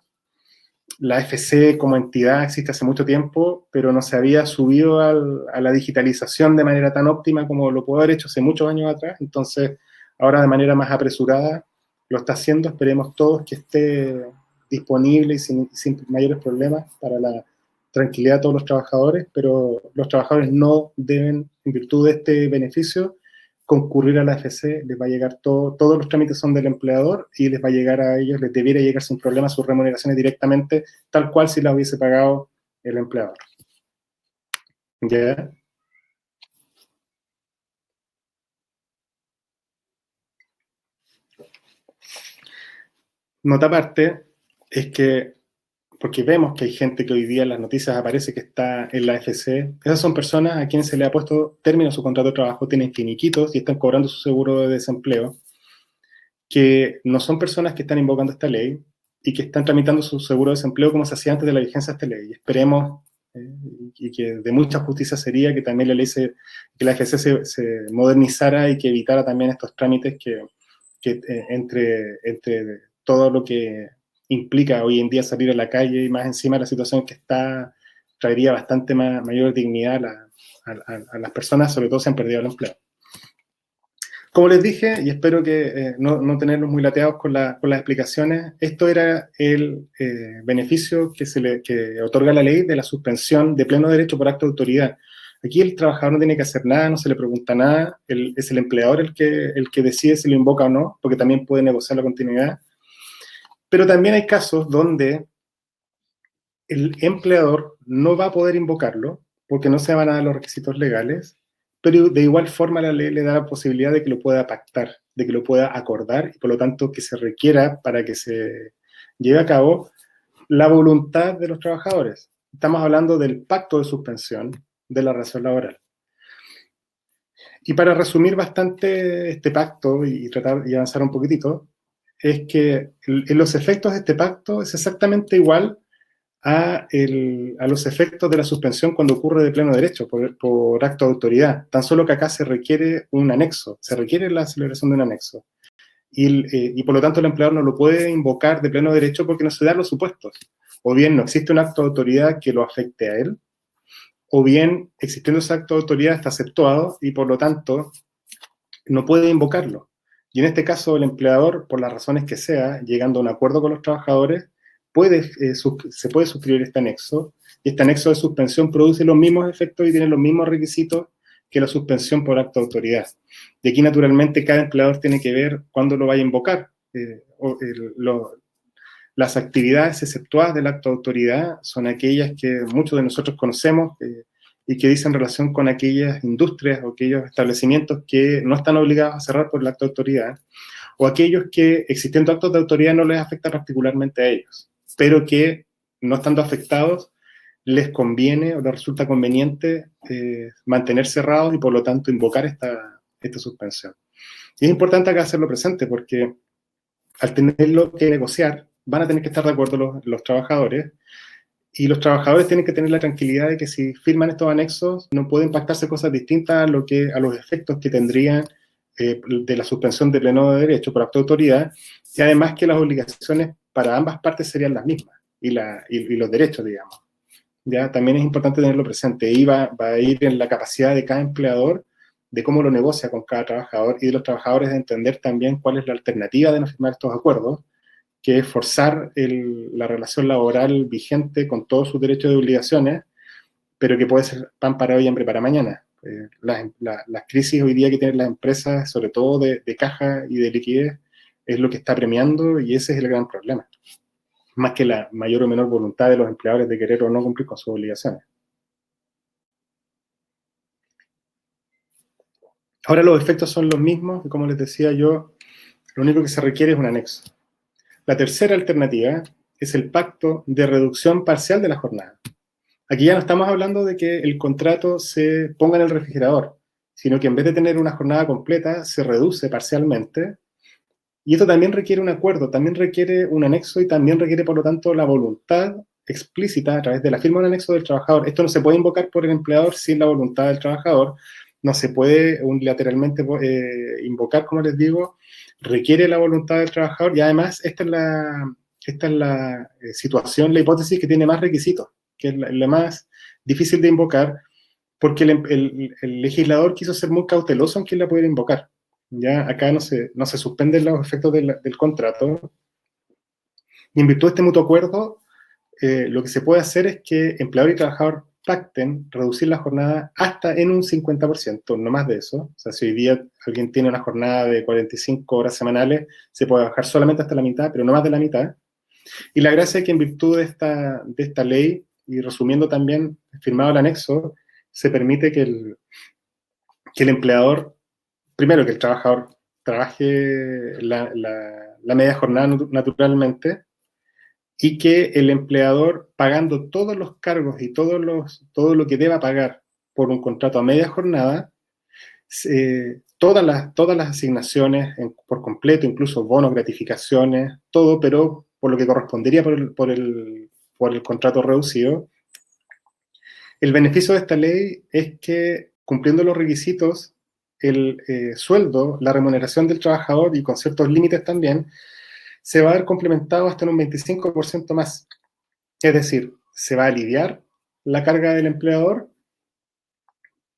La AFC como entidad existe hace mucho tiempo, pero no se había subido a la digitalización de manera tan óptima como lo pudo haber hecho hace muchos años atrás. Entonces, ahora de manera más apresurada lo está haciendo. Esperemos todos que esté disponible y sin mayores problemas para la tranquilidad de todos los trabajadores, pero los trabajadores no deben, en virtud de este beneficio, concurrir a la AFC. Les va a llegar todos los trámites son del empleador, y les va a llegar a ellos, les debiera llegar sin problema sus remuneraciones directamente, tal cual si las hubiese pagado el empleador. ¿Ya? Nota aparte es que, porque vemos que hay gente que hoy día en las noticias aparece que está en la AFC, esas son personas a quienes se le ha puesto término a su contrato de trabajo, tienen finiquitos y están cobrando su seguro de desempleo, que no son personas que están invocando esta ley y que están tramitando su seguro de desempleo como se hacía antes de la vigencia de esta ley. Y esperemos, y que de mucha justicia sería que también la ley que la AFC se modernizara y que evitara también estos trámites que entre todo lo que implica hoy en día salir a la calle, y más encima la situación que está, traería bastante mayor dignidad a las personas, sobre todo si han perdido el empleo. Como les dije, y espero que no tenerlos muy lateados con las explicaciones, esto era el beneficio que otorga la ley de la suspensión de pleno derecho por acto de autoridad. Aquí el trabajador no tiene que hacer nada, no se le pregunta nada, es el empleador el que decide si lo invoca o no, porque también puede negociar la continuidad. Pero también hay casos donde el empleador no va a poder invocarlo, porque no se van a dar los requisitos legales, pero de igual forma la ley le da la posibilidad de que lo pueda pactar, de que lo pueda acordar, y por lo tanto que se requiera para que se lleve a cabo la voluntad de los trabajadores. Estamos hablando del pacto de suspensión de la relación laboral. Y para resumir bastante este pacto y tratar y avanzar un poquitito, es que en los efectos de este pacto es exactamente igual a los efectos de la suspensión cuando ocurre de pleno derecho, por acto de autoridad. Tan solo que acá se requiere un anexo, se requiere la celebración de un anexo. Y por lo tanto el empleador no lo puede invocar de pleno derecho porque no se dan los supuestos. O bien no existe un acto de autoridad que lo afecte a él, o bien existiendo ese acto de autoridad está aceptado y por lo tanto no puede invocarlo. Y en este caso el empleador, por las razones que sea, llegando a un acuerdo con los trabajadores, se puede suscribir este anexo, y este anexo de suspensión produce los mismos efectos y tiene los mismos requisitos que la suspensión por acto de autoridad. Y aquí, naturalmente, cada empleador tiene que ver cuándo lo vaya a invocar. Las actividades exceptuadas del acto de autoridad son aquellas que muchos de nosotros conocemos y que dicen relación con aquellas industrias o aquellos establecimientos que no están obligados a cerrar por el acto de autoridad, o aquellos que, existiendo actos de autoridad, no les afecta particularmente a ellos, pero que, no estando afectados, les conviene o les resulta conveniente mantener cerrados y, por lo tanto, invocar esta suspensión. Y es importante acá hacerlo presente porque al tenerlo que negociar, van a tener que estar de acuerdo los trabajadores, y los trabajadores tienen que tener la tranquilidad de que si firman estos anexos no pueden pactarse cosas distintas a los efectos que tendrían de la suspensión de pleno de derecho por acto de autoridad, y además que las obligaciones para ambas partes serían las mismas, y los derechos, digamos. ¿Ya? También es importante tenerlo presente, y va a ir en la capacidad de cada empleador de cómo lo negocia con cada trabajador, y de los trabajadores de entender también cuál es la alternativa de no firmar estos acuerdos, que es forzar la relación laboral vigente con todos sus derechos y obligaciones, pero que puede ser pan para hoy y hambre para mañana. Las crisis hoy día que tienen las empresas, sobre todo de caja y de liquidez, es lo que está premiando, y ese es el gran problema, más que la mayor o menor voluntad de los empleadores de querer o no cumplir con sus obligaciones. Ahora los efectos son los mismos, y como les decía yo, lo único que se requiere es un anexo. La tercera alternativa es el pacto de reducción parcial de la jornada. Aquí ya no estamos hablando de que el contrato se ponga en el refrigerador, sino que en vez de tener una jornada completa, se reduce parcialmente. Y esto también requiere un acuerdo, también requiere un anexo, y también requiere, por lo tanto, la voluntad explícita a través de la firma de un anexo del trabajador. Esto no se puede invocar por el empleador sin la voluntad del trabajador. No se puede unilateralmente invocar, como les digo, requiere la voluntad del trabajador, y además esta es la situación, la hipótesis que tiene más requisitos, que es la más difícil de invocar, porque el legislador quiso ser muy cauteloso en quién la pudiera invocar. Ya acá no se suspenden los efectos del contrato, y en virtud de este mutuo acuerdo, lo que se puede hacer es que empleador y trabajador pacten reducir la jornada hasta en un 50%, no más de eso. O sea, si hoy día alguien tiene una jornada de 45 horas semanales, se puede bajar solamente hasta la mitad, pero no más de la mitad. Y la gracia es que en virtud de esta ley, y resumiendo también, firmado el anexo, se permite que el empleador, primero que el trabajador trabaje la media jornada naturalmente, y que el empleador, pagando todos los cargos y todo lo que deba pagar por un contrato a media jornada, todas las asignaciones por completo, incluso bonos, gratificaciones, todo, pero por lo que correspondería por el contrato reducido. El beneficio de esta ley es que, cumpliendo los requisitos, el sueldo, la remuneración del trabajador, y con ciertos límites también, se va a ver complementado hasta en un 25% más. Es decir, se va a aliviar la carga del empleador,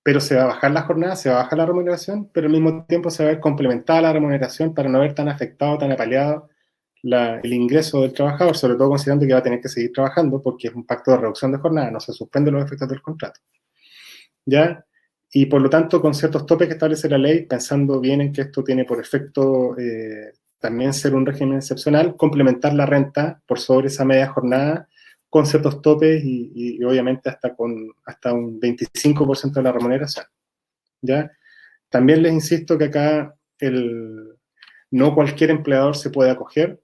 pero se va a bajar la jornada, se va a bajar la remuneración, pero al mismo tiempo se va a ver complementada la remuneración para no ver tan afectado, tan apaleado el ingreso del trabajador, sobre todo considerando que va a tener que seguir trabajando porque es un pacto de reducción de jornada, no se suspenden los efectos del contrato. ¿Ya? Y por lo tanto, con ciertos topes que establece la ley, pensando bien en que esto tiene por efecto también ser un régimen excepcional, complementar la renta por sobre esa media jornada con ciertos topes y obviamente hasta un 25% de la remuneración. ¿Ya? También les insisto que acá no cualquier empleador se puede acoger.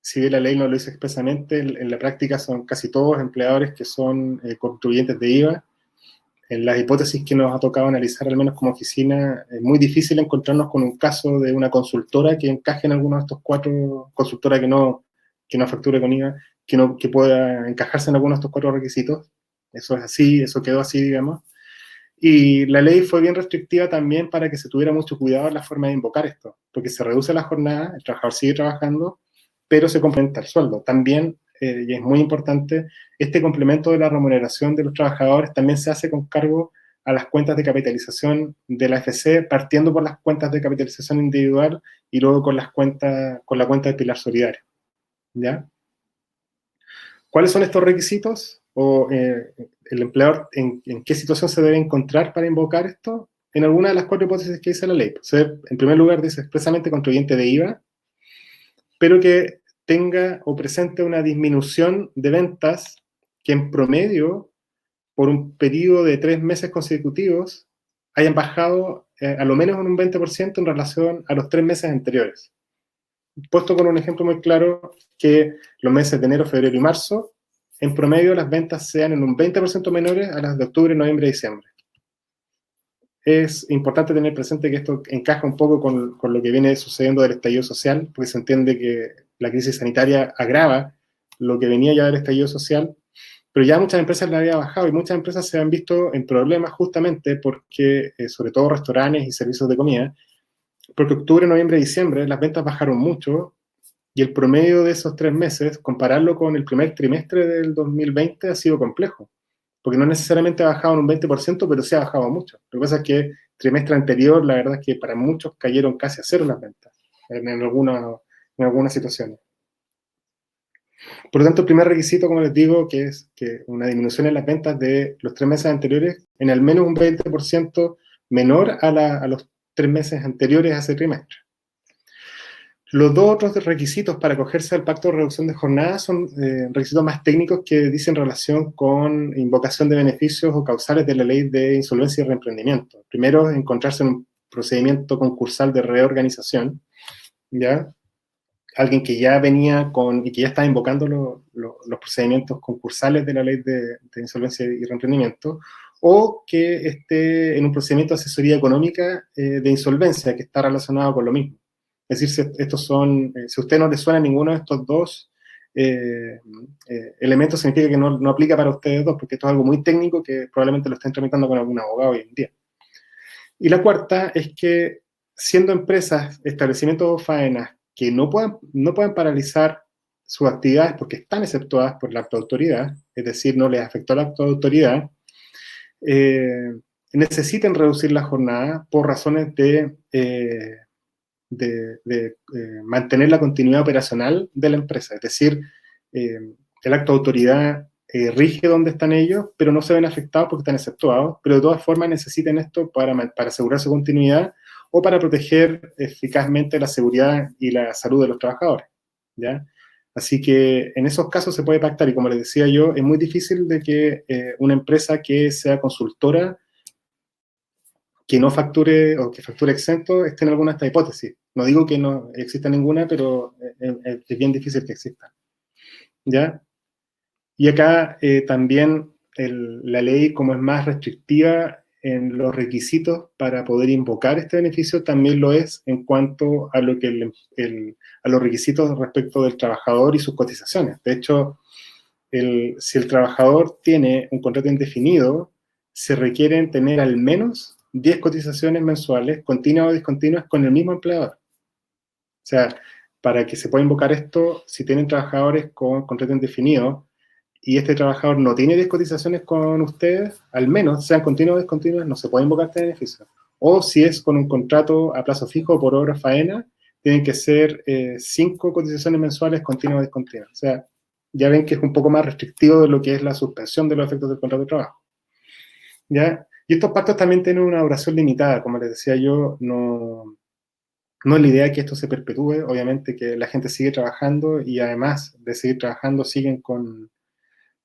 Si bien la ley no lo dice expresamente, en la práctica son casi todos empleadores que son contribuyentes de IVA, en las hipótesis que nos ha tocado analizar, al menos como oficina, es muy difícil encontrarnos con un caso de una consultora que encaje en alguno de estos cuatro, consultora que no facture con IVA, que pueda encajarse en alguno de estos cuatro requisitos. Eso es así, eso quedó así, digamos. Y la ley fue bien restrictiva también para que se tuviera mucho cuidado en la forma de invocar esto, porque se reduce la jornada, el trabajador sigue trabajando, pero se complementa el sueldo. También, y es muy importante, este complemento de la remuneración de los trabajadores también se hace con cargo a las cuentas de capitalización de la AFC, partiendo por las cuentas de capitalización individual y luego con la cuenta de Pilar Solidario. ¿Ya? ¿Cuáles son estos requisitos? O el empleador, ¿en qué situación se debe encontrar para invocar esto? En alguna de las cuatro hipótesis que dice la ley. En primer lugar, dice expresamente contribuyente de IVA, pero que tenga o presente una disminución de ventas que en promedio, por un periodo de 3 meses consecutivos, hayan bajado a lo menos en un 20% en relación a los 3 meses anteriores. Puesto con un ejemplo muy claro, que los meses de enero, febrero y marzo, en promedio las ventas sean en un 20% menores a las de octubre, noviembre y diciembre. Es importante tener presente que esto encaja un poco con lo que viene sucediendo del estallido social, porque se entiende que la crisis sanitaria agrava lo que venía ya del estallido social, pero ya muchas empresas la había bajado y muchas empresas se han visto en problemas justamente porque, sobre todo restaurantes y servicios de comida, porque octubre, noviembre y diciembre las ventas bajaron mucho y el promedio de esos 3 meses, compararlo con el primer trimestre del 2020 ha sido complejo, porque no necesariamente ha bajado en un 20%, pero sí ha bajado mucho. Lo que pasa es que el trimestre anterior, la verdad es que para muchos cayeron casi a cero las ventas, en algunas situaciones. Por lo tanto, el primer requisito, como les digo, que es que una disminución en las ventas de los 3 meses anteriores en al menos un 20% menor a los 3 meses anteriores a ese trimestre. Los dos otros requisitos para acogerse al pacto de reducción de jornada son requisitos más técnicos que dicen relación con invocación de beneficios o causales de la ley de insolvencia y reemprendimiento. Primero, encontrarse en un procedimiento concursal de reorganización, ¿ya? Alguien que ya venía y que ya estaba invocando los procedimientos concursales de la ley de insolvencia y reemprendimiento, o que esté en un procedimiento de asesoría económica de insolvencia que está relacionado con lo mismo. Es decir, si a usted no le suena ninguno de estos dos elementos, significa que no aplica para ustedes dos, porque esto es algo muy técnico que probablemente lo estén tramitando con algún abogado hoy en día. Y la cuarta es que, siendo empresas, establecimientos o faenas que no puedan paralizar sus actividades porque están exceptuadas por el acto de autoridad, es decir, no les afectó el acto de autoridad, necesiten reducir la jornada por razones de mantener la continuidad operacional de la empresa. Es decir, el acto de autoridad rige donde están ellos, pero no se ven afectados porque están exceptuados, pero de todas formas necesitan esto para asegurar su continuidad o para proteger eficazmente la seguridad y la salud de los trabajadores, ¿ya? Así que en esos casos se puede pactar, y como les decía yo, es muy difícil de que una empresa que sea consultora, que no facture o que facture exento, esté en alguna de estas hipótesis. No digo que no exista ninguna, pero es bien difícil que exista, ¿ya? Y acá también la ley, como es más restrictiva en los requisitos para poder invocar este beneficio, también lo es en cuanto a lo que a los requisitos respecto del trabajador y sus cotizaciones. De hecho, si el trabajador tiene un contrato indefinido, se requieren tener al menos 10 cotizaciones mensuales, continuas o discontinuas, con el mismo empleador. O sea, para que se pueda invocar esto, si tienen trabajadores con contrato indefinido, y este trabajador no tiene 10 cotizaciones con ustedes, al menos, sean continuas o discontinuas, no se puede invocar este beneficio. O si es con un contrato a plazo fijo por obra faena, tienen que ser 5 cotizaciones mensuales continuas o discontinuas. O sea, ya ven que es un poco más restrictivo de lo que es la suspensión de los efectos del contrato de trabajo, ¿ya? Y estos pactos también tienen una duración limitada, como les decía yo, no es la idea que esto se perpetúe, obviamente que la gente sigue trabajando y además de seguir trabajando siguen con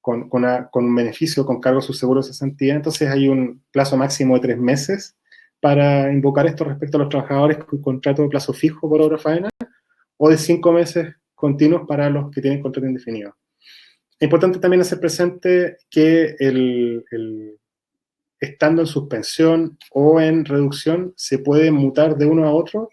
un beneficio, con cargo a su seguro de cesantía. Entonces hay un plazo máximo de 3 meses para invocar esto respecto a los trabajadores con contrato de plazo fijo por obra faena, o de 5 meses continuos para los que tienen contrato indefinido. Es importante también hacer presente que estando en suspensión o en reducción, se puede mutar de uno a otro,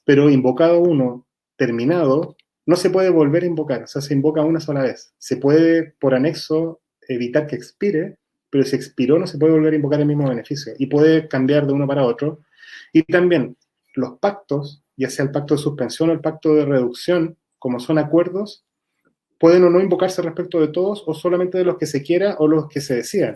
pero invocado uno, terminado, no se puede volver a invocar, o sea, se invoca una sola vez. Se puede, por anexo, evitar que expire, pero si expiró no se puede volver a invocar el mismo beneficio y puede cambiar de uno para otro. Y también los pactos, ya sea el pacto de suspensión o el pacto de reducción, como son acuerdos, pueden o no invocarse respecto de todos o solamente de los que se quiera o los que se decidan,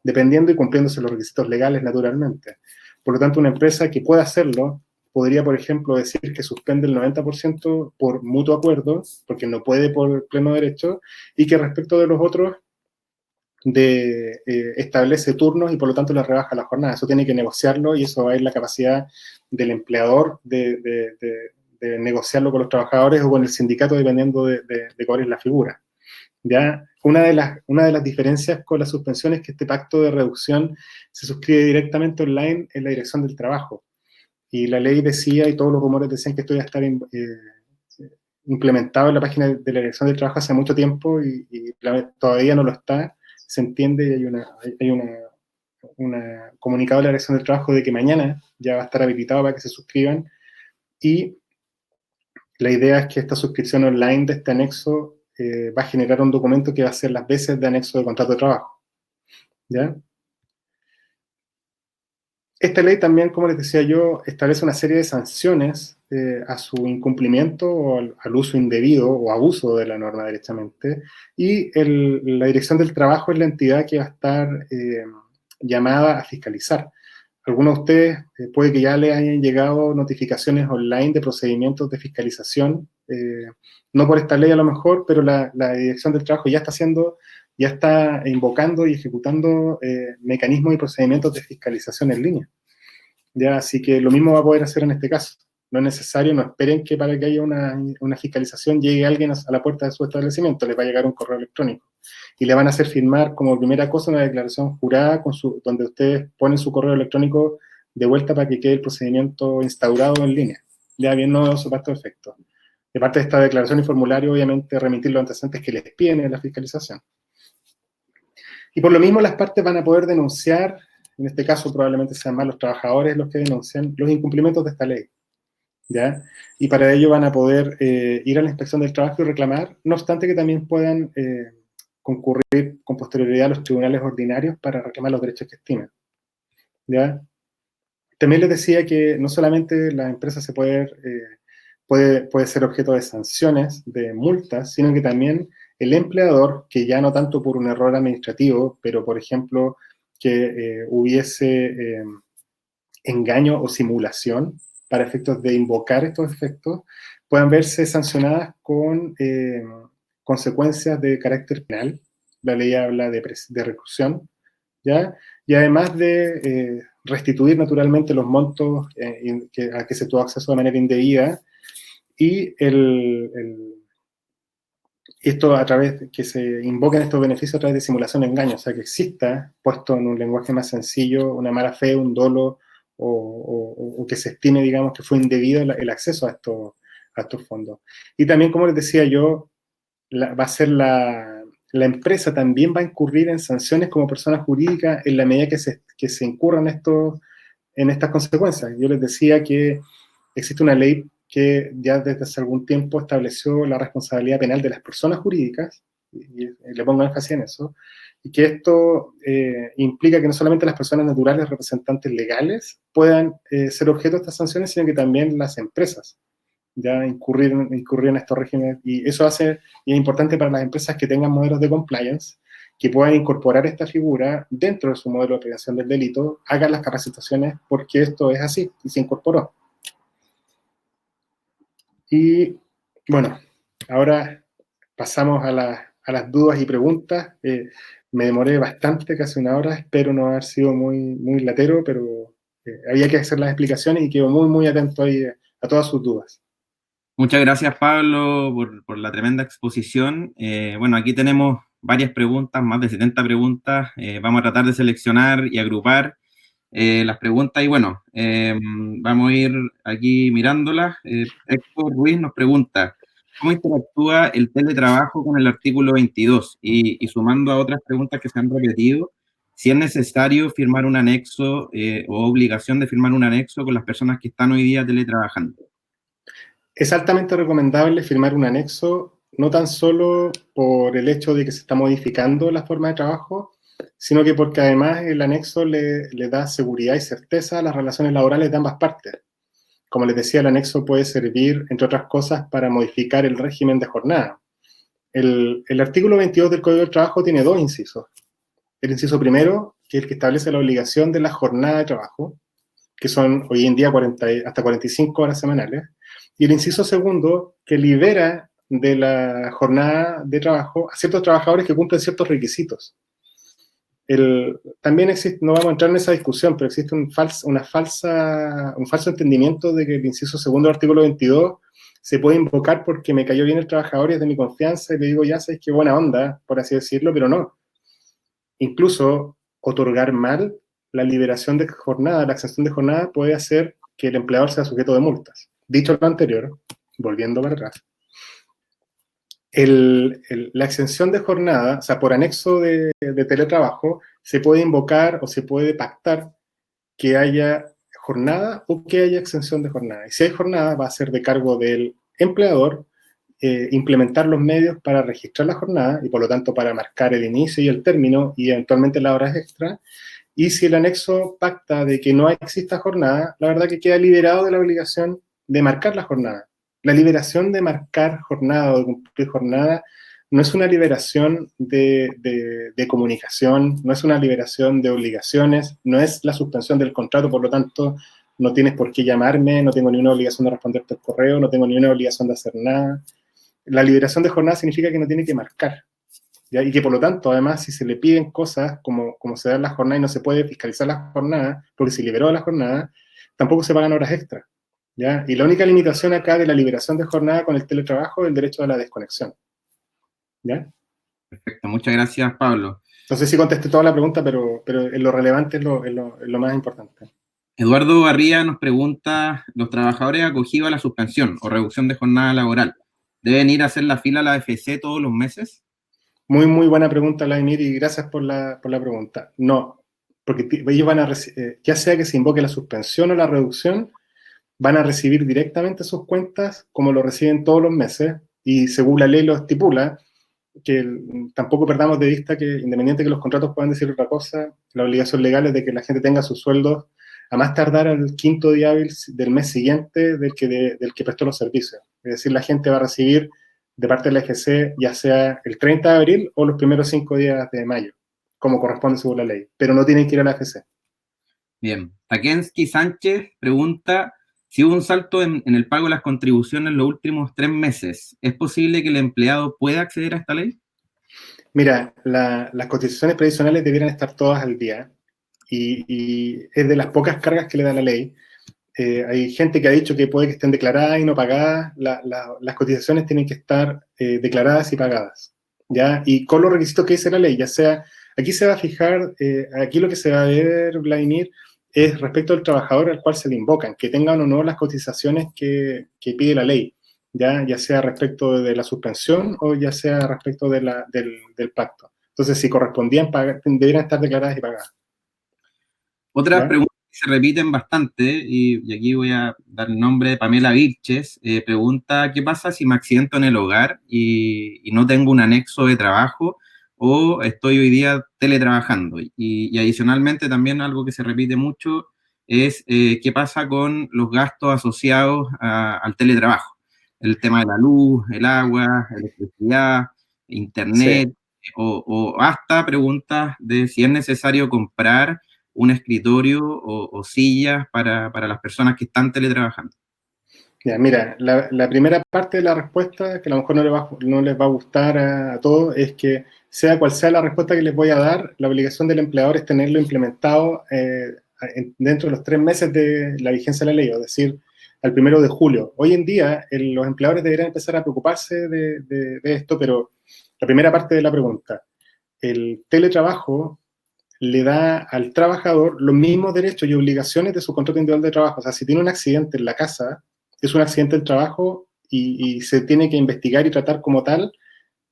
dependiendo y cumpliéndose los requisitos legales naturalmente. Por lo tanto, una empresa que pueda hacerlo podría, por ejemplo, decir que suspende el 90% por mutuo acuerdo, porque no puede por pleno derecho, y que respecto de los otros establece turnos y por lo tanto le rebaja la jornada. Eso tiene que negociarlo y eso va a ir la capacidad del empleador de negociarlo con los trabajadores o con el sindicato, dependiendo de cuál es la figura. ¿Ya? Una de las diferencias con la suspensión es que este pacto de reducción se suscribe directamente online en la Dirección del Trabajo. Y la ley decía, y todos los rumores decían que esto iba a estar implementado en la página de la Dirección del Trabajo hace mucho tiempo y todavía no lo está. Se entiende y hay una comunicado de la Dirección del Trabajo de que mañana ya va a estar habilitado para que se suscriban. Y la idea es que esta suscripción online de este anexo va a generar un documento que va a ser las veces de anexo de contrato de trabajo. ¿Ya? Esta ley también, como les decía yo, establece una serie de sanciones a su incumplimiento o al uso indebido o abuso de la norma derechamente, y la Dirección del Trabajo es la entidad que va a estar llamada a fiscalizar. Algunos de ustedes puede que ya le hayan llegado notificaciones online de procedimientos de fiscalización, no por esta ley a lo mejor, pero la Dirección del Trabajo ya está invocando y ejecutando mecanismos y procedimientos de fiscalización en línea. ¿Ya? Así que lo mismo va a poder hacer en este caso. No es necesario, no esperen que para que haya una fiscalización llegue alguien a la puerta de su establecimiento, les va a llegar un correo electrónico. Y le van a hacer firmar como primera cosa una declaración jurada donde ustedes ponen su correo electrónico de vuelta para que quede el procedimiento instaurado en línea. Ya bien novedoso para estos efectos. De parte de esta declaración y formulario, obviamente, remitir los antecedentes que les piden en la fiscalización. Y por lo mismo las partes van a poder denunciar, en este caso probablemente sean más los trabajadores los que denuncian los incumplimientos de esta ley. ¿Ya? Y para ello van a poder ir a la inspección del trabajo y reclamar, no obstante que también puedan concurrir con posterioridad a los tribunales ordinarios para reclamar los derechos que estimen. ¿Ya? También les decía que no solamente la empresa puede ser objeto de sanciones, de multas, sino que también el empleador, que ya no tanto por un error administrativo, pero por ejemplo que hubiese engaño o simulación para efectos de invocar estos efectos, puedan verse sancionadas con consecuencias de carácter penal. La ley habla de reclusión, ¿ya? Y además de restituir naturalmente los montos a que se tuvo acceso de manera indebida, y esto a través de que se invoquen estos beneficios a través de simulación de engaño, o sea, que exista, puesto en un lenguaje más sencillo, una mala fe, un dolo, o que se estime, digamos, que fue indebido el acceso a estos fondos. Y también, como les decía yo, va a ser la empresa también va a incurrir en sanciones como persona jurídica en la medida que se incurran en estas consecuencias. Yo les decía que existe una ley que ya desde hace algún tiempo estableció la responsabilidad penal de las personas jurídicas, y le pongo énfasis en eso, y que esto implica que no solamente las personas naturales representantes legales puedan ser objeto de estas sanciones, sino que también las empresas ya incurrir en estos regímenes, y eso hace, y es importante para las empresas que tengan modelos de compliance, que puedan incorporar esta figura dentro de su modelo de prevención del delito, hagan las capacitaciones porque esto es así, y se incorporó. Y bueno, ahora pasamos a las dudas y preguntas. Me demoré bastante, casi una hora, espero no haber sido muy latero, pero había que hacer las explicaciones y quedo muy atento ahí a todas sus dudas. Muchas gracias, Pablo, por la tremenda exposición. Bueno, aquí tenemos varias preguntas, más de 70 preguntas. Vamos a tratar de seleccionar y agrupar las preguntas y bueno, vamos a ir aquí mirándolas. Héctor Ruiz nos pregunta, ¿cómo interactúa el teletrabajo con el artículo 22? Y sumando a otras preguntas que se han repetido, si es necesario firmar un anexo o obligación de firmar un anexo con las personas que están hoy día teletrabajando. Es altamente recomendable firmar un anexo, no tan solo por el hecho de que se está modificando la forma de trabajo, sino que porque además el anexo le da seguridad y certeza a las relaciones laborales de ambas partes. Como les decía, el anexo puede servir, entre otras cosas, para modificar el régimen de jornada. El artículo 22 del Código del Trabajo tiene dos incisos. El inciso primero, que es el que establece la obligación de la jornada de trabajo, que son hoy en día hasta 45 horas semanales, y el inciso segundo, que libera de la jornada de trabajo a ciertos trabajadores que cumplen ciertos requisitos. También existe, no vamos a entrar en esa discusión, pero existe un falso entendimiento de que el inciso segundo del artículo 22 se puede invocar porque me cayó bien el trabajador y es de mi confianza y le digo, ya sabes qué buena onda, por así decirlo, pero no. Incluso otorgar mal la liberación de jornada, la exención de jornada, puede hacer que el empleador sea sujeto de multas. Dicho lo anterior, volviendo para atrás, la exención de jornada, o sea, por anexo de teletrabajo, se puede invocar o se puede pactar que haya jornada o que haya exención de jornada. Y si hay jornada, va a ser de cargo del empleador implementar los medios para registrar la jornada y por lo tanto para marcar el inicio y el término y eventualmente las horas extra. Y si el anexo pacta de que no exista jornada, la verdad que queda liberado de la obligación de marcar la jornada. La liberación de marcar jornada o de cumplir jornada no es una liberación de comunicación, no es una liberación de obligaciones, no es la suspensión del contrato, por lo tanto, no tienes por qué llamarme, no tengo ni una obligación de responderte el correo, no tengo ni una obligación de hacer nada. La liberación de jornada significa que no tiene que marcar, ¿ya? Y que por lo tanto, además, si se le piden cosas como se da la jornada y no se puede fiscalizar la jornada, porque se liberó la jornada, tampoco se pagan horas extra, ¿ya? Y la única limitación acá de la liberación de jornada con el teletrabajo es el derecho a la desconexión, ¿ya? Perfecto, muchas gracias, Pablo. No sé si contesté toda la pregunta, pero lo relevante es lo más importante. Eduardo Barría nos pregunta, ¿los trabajadores acogidos a la suspensión o reducción de jornada laboral deben ir a hacer la fila a la AFC todos los meses? Muy, muy buena pregunta, Vladimir, y gracias por la pregunta. No, porque ellos van a ya sea que se invoque la suspensión o la reducción, van a recibir directamente sus cuentas como lo reciben todos los meses, y según la ley lo estipula, que tampoco perdamos de vista que, independiente de que los contratos puedan decir otra cosa, la obligación legal es de que la gente tenga sus sueldos a más tardar al quinto día hábil del mes siguiente del que prestó los servicios. Es decir, la gente va a recibir de parte de la FC ya sea el 30 de abril o los primeros 5 días de mayo, como corresponde según la ley, pero no tienen que ir a la FC. Bien. Takensky Sánchez pregunta, si hubo un salto en el pago de las contribuciones en los últimos 3 meses, ¿es posible que el empleado pueda acceder a esta ley? Mira, las cotizaciones previsionales debieran estar todas al día y es de las pocas cargas que le da la ley. Hay gente que ha dicho que puede que estén declaradas y no pagadas. Las cotizaciones tienen que estar declaradas y pagadas, ¿ya? Y con los requisitos que dice la ley, ya sea, aquí se va a fijar, aquí lo que se va a ver, Vladimir, es respecto al trabajador al cual se le invocan, que tengan o no las cotizaciones que pide la ley, ya sea respecto de la suspensión o ya sea respecto del pacto. Entonces, si correspondían, debieran estar declaradas y pagadas. Otras ¿Ya? preguntas que se repiten bastante, y aquí voy a dar el nombre de Pamela Vilches, pregunta, ¿qué pasa si me accidento en el hogar y no tengo un anexo de trabajo o estoy hoy día teletrabajando? Y adicionalmente también algo que se repite mucho es qué pasa con los gastos asociados al teletrabajo. El tema de la luz, el agua, electricidad, Sí. internet, o hasta preguntas de si es necesario comprar un escritorio o sillas para las personas que están teletrabajando. Ya, mira, la primera parte de la respuesta, que a lo mejor no les va a gustar a todos, es que sea cual sea la respuesta que les voy a dar, la obligación del empleador es tenerlo implementado dentro de los 3 meses de la vigencia de la ley, es decir, al 1 de julio. Hoy en día, los empleadores deberían empezar a preocuparse de esto, pero la primera parte de la pregunta, el teletrabajo le da al trabajador los mismos derechos y obligaciones de su contrato individual de trabajo. O sea, si tiene un accidente en la casa, es un accidente del trabajo y se tiene que investigar y tratar como tal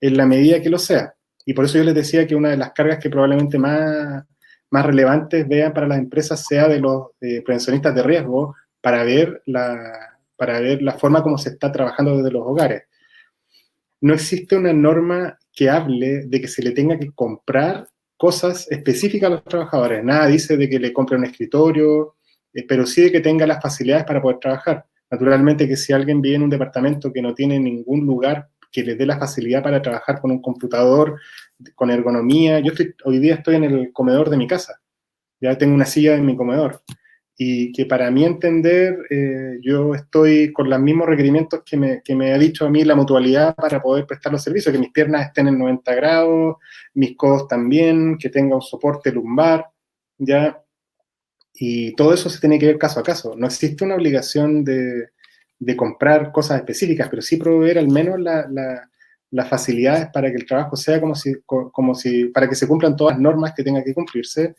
en la medida que lo sea. Y por eso yo les decía que una de las cargas que probablemente más más relevantes vean para las empresas sea de los prevencionistas de riesgo para ver la forma como se está trabajando desde los hogares. No existe una norma que hable de que se le tenga que comprar cosas específicas a los trabajadores. Nada dice de que le compre un escritorio, pero sí de que tenga las facilidades para poder trabajar. Naturalmente que si alguien vive en un departamento que no tiene ningún lugar que les dé la facilidad para trabajar con un computador, con ergonomía, hoy día estoy en el comedor de mi casa, ya tengo una silla en mi comedor, y que para mí entender, yo estoy con los mismos requerimientos que me ha dicho a mí la mutualidad para poder prestar los servicios, que mis piernas estén en 90 grados, mis codos también, que tenga un soporte lumbar, ya, y todo eso se tiene que ver caso a caso. No existe una obligación de comprar cosas específicas, pero sí proveer al menos las facilidades para que el trabajo sea para que se cumplan todas las normas que tengan que cumplirse.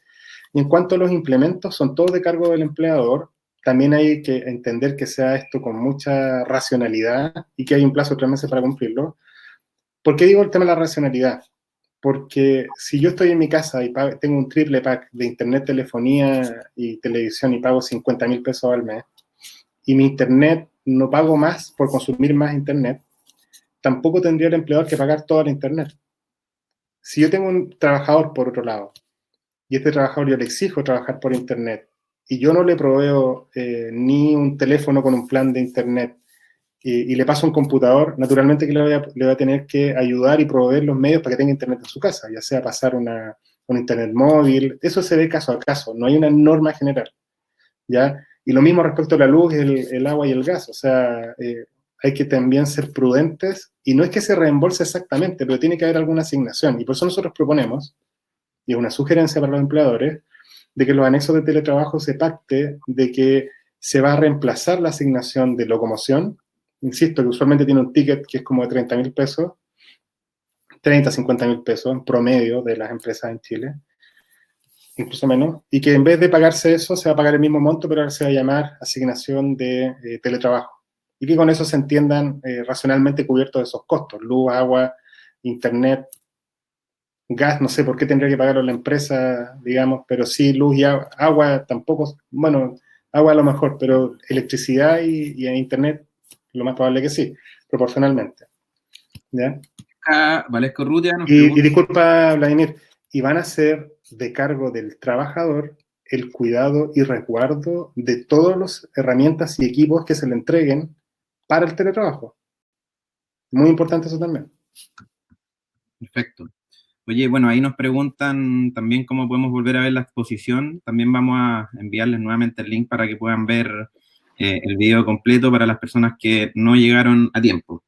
Y en cuanto a los implementos, son todos de cargo del empleador. También hay que entender que sea esto con mucha racionalidad y que hay un plazo de 3 meses para cumplirlo. ¿Por qué digo el tema de la racionalidad? Porque si yo estoy en mi casa y tengo un triple pack de internet, telefonía y televisión y pago 50.000 pesos al mes, y mi internet no pago más por consumir más internet, tampoco tendría el empleador que pagar toda la internet. Si yo tengo un trabajador, por otro lado, y este trabajador yo le exijo trabajar por internet, y yo no le proveo ni un teléfono con un plan de internet, y le paso un computador, naturalmente que le voy a tener que ayudar y proveer los medios para que tenga internet en su casa, ya sea pasar un internet móvil, eso se ve caso a caso, no hay una norma general, ¿ya? Y lo mismo respecto a la luz, el agua y el gas, o sea, hay que también ser prudentes, y no es que se reembolse exactamente, pero tiene que haber alguna asignación, y por eso nosotros proponemos, y es una sugerencia para los empleadores, de que los anexos de teletrabajo se pacte de que se va a reemplazar la asignación de locomoción, insisto, que usualmente tiene un ticket que es como de 30.000 pesos, 30, 50.000 pesos en promedio de las empresas en Chile, incluso menos, y que en vez de pagarse eso, se va a pagar el mismo monto, pero ahora se va a llamar asignación de teletrabajo. Y que con eso se entiendan racionalmente cubiertos esos costos, luz, agua, internet, gas, no sé por qué tendría que pagarlo la empresa, digamos, pero sí luz y agua tampoco, bueno, agua a lo mejor, pero electricidad y internet, lo más probable que sí, proporcionalmente. ¿Ya? Valesco Rutia nos Y pregunta... disculpa, Vladimir, y van a ser de cargo del trabajador el cuidado y resguardo de todas las herramientas y equipos que se le entreguen para el teletrabajo. Muy importante eso también. Perfecto. Oye, bueno, ahí nos preguntan también cómo podemos volver a ver la exposición. También vamos a enviarles nuevamente el link para que puedan ver el video completo para las personas que no llegaron a tiempo.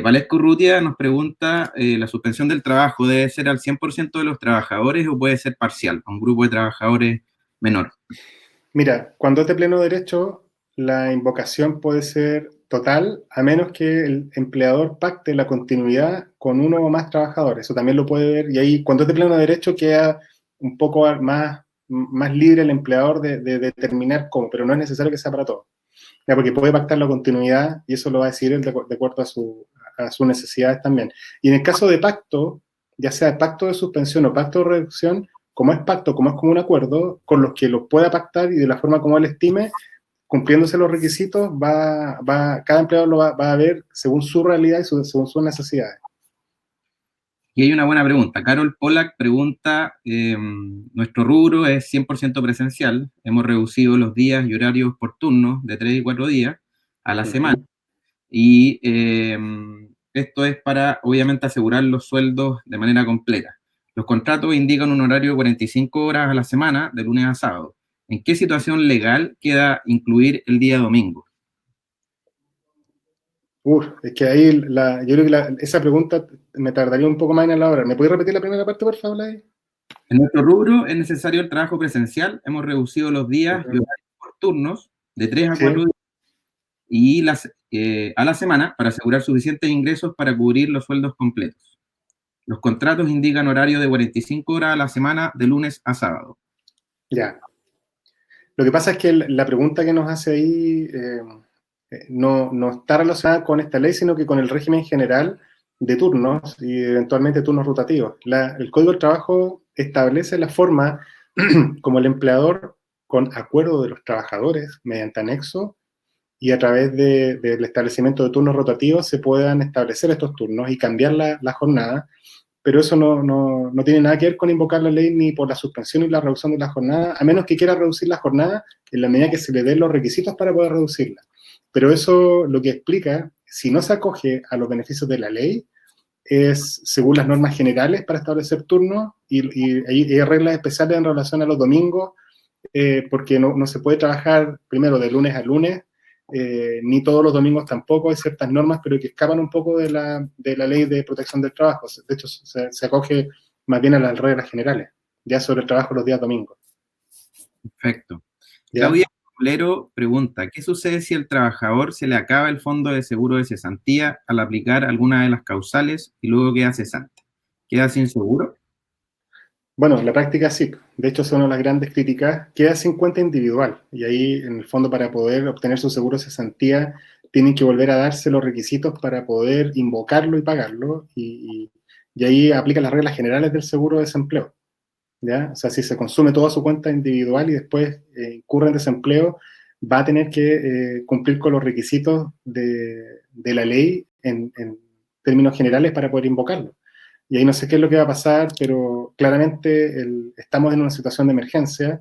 Valesco Rutia nos pregunta, ¿la suspensión del trabajo debe ser al 100% de los trabajadores o puede ser parcial, a un grupo de trabajadores menor? Mira, cuando es de pleno derecho, la invocación puede ser total, a menos que el empleador pacte la continuidad con uno o más trabajadores. Eso también lo puede ver, y ahí cuando es de pleno derecho queda un poco más libre el empleador de determinar cómo, pero no es necesario que sea para todos. Ya, porque puede pactar la continuidad y eso lo va a decir él de acuerdo a sus necesidades también. Y en el caso de pacto, ya sea pacto de suspensión o pacto de reducción, como es pacto, como es como un acuerdo, con los que lo pueda pactar y de la forma como él estime, cumpliéndose los requisitos, cada empleado lo va a ver según su realidad y según sus necesidades. Y hay una buena pregunta. Carol Pollack pregunta, nuestro rubro es 100% presencial, hemos reducido los días y horarios por turnos de 3 y 4 días a la semana, y esto es para, obviamente, asegurar los sueldos de manera completa. Los contratos indican un horario de 45 horas a la semana, de lunes a sábado. ¿En qué situación legal queda incluir el día domingo? Es que ahí yo creo que esa pregunta me tardaría un poco más en elaborar. ¿Me puedes repetir la primera parte, por favor, Lai? En nuestro rubro es necesario el trabajo presencial, hemos reducido los días y horarios por turnos de 3 a 4 días y a la semana para asegurar suficientes ingresos para cubrir los sueldos completos. Los contratos indican horario de 45 horas a la semana de lunes a sábado. Ya. Lo que pasa es que la pregunta que nos hace ahí no está relacionada con esta ley, sino que con el régimen general de turnos y eventualmente turnos rotativos. El Código del Trabajo establece la forma como el empleador, con acuerdo de los trabajadores, mediante anexo, y a través del establecimiento de turnos rotativos se puedan establecer estos turnos y cambiar la jornada, pero eso no tiene nada que ver con invocar la ley ni por la suspensión y la reducción de la jornada, a menos que quiera reducir la jornada en la medida que se le den los requisitos para poder reducirla. Pero eso lo que explica, si no se acoge a los beneficios de la ley, es según las normas generales para establecer turnos y hay reglas especiales en relación a los domingos, porque no se puede trabajar primero de lunes a lunes, ni todos los domingos tampoco, hay ciertas normas, pero que escapan un poco de la ley de protección del trabajo. De hecho, se acoge más bien a las reglas generales, ya sobre el trabajo los días domingos. Perfecto. ¿Ya? Claudia Mulero pregunta, ¿qué sucede si al trabajador se le acaba el fondo de seguro de cesantía al aplicar alguna de las causales y luego queda cesante? ¿Queda sin seguro? Bueno, la práctica sí. De hecho, son una de las grandes críticas. Queda sin cuenta individual. Y ahí, en el fondo, para poder obtener su seguro de cesantía, tienen que volver a darse los requisitos para poder invocarlo y pagarlo. Y ahí aplican las reglas generales del seguro de desempleo. ¿Ya? O sea, si se consume toda su cuenta individual y después incurre en desempleo, va a tener que cumplir con los requisitos de la ley en términos generales para poder invocarlo. Y ahí no sé qué es lo que va a pasar, pero claramente estamos en una situación de emergencia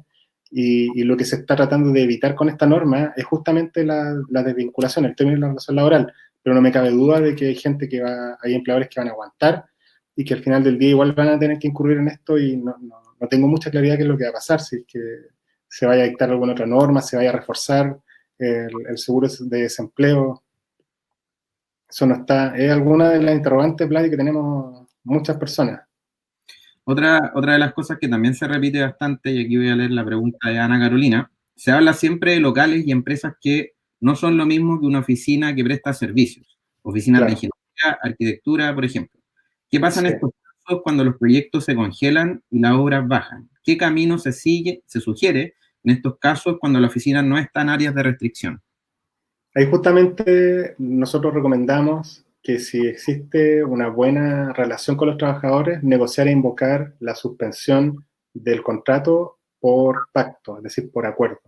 y lo que se está tratando de evitar con esta norma es justamente la desvinculación, el término de la relación laboral. Pero no me cabe duda de que hay gente hay empleadores que van a aguantar y que al final del día igual van a tener que incurrir en esto y no tengo mucha claridad de qué es lo que va a pasar, si es que se vaya a dictar alguna otra norma, se vaya a reforzar el seguro de desempleo. Eso no está, es alguna de las interrogantes, Vlad, que tenemos muchas personas. Otra de las cosas que también se repite bastante, y aquí voy a leer la pregunta de Ana Carolina, se habla siempre de locales y empresas que no son lo mismo que una oficina que presta servicios, oficinas de Claro. ingeniería, arquitectura, por ejemplo. ¿Qué pasa en Sí. estos casos cuando los proyectos se congelan y las obras bajan? ¿Qué camino se sugiere en estos casos cuando la oficina no está en áreas de restricción? Ahí justamente nosotros recomendamos que si existe una buena relación con los trabajadores, negociar e invocar la suspensión del contrato por pacto, es decir, por acuerdo.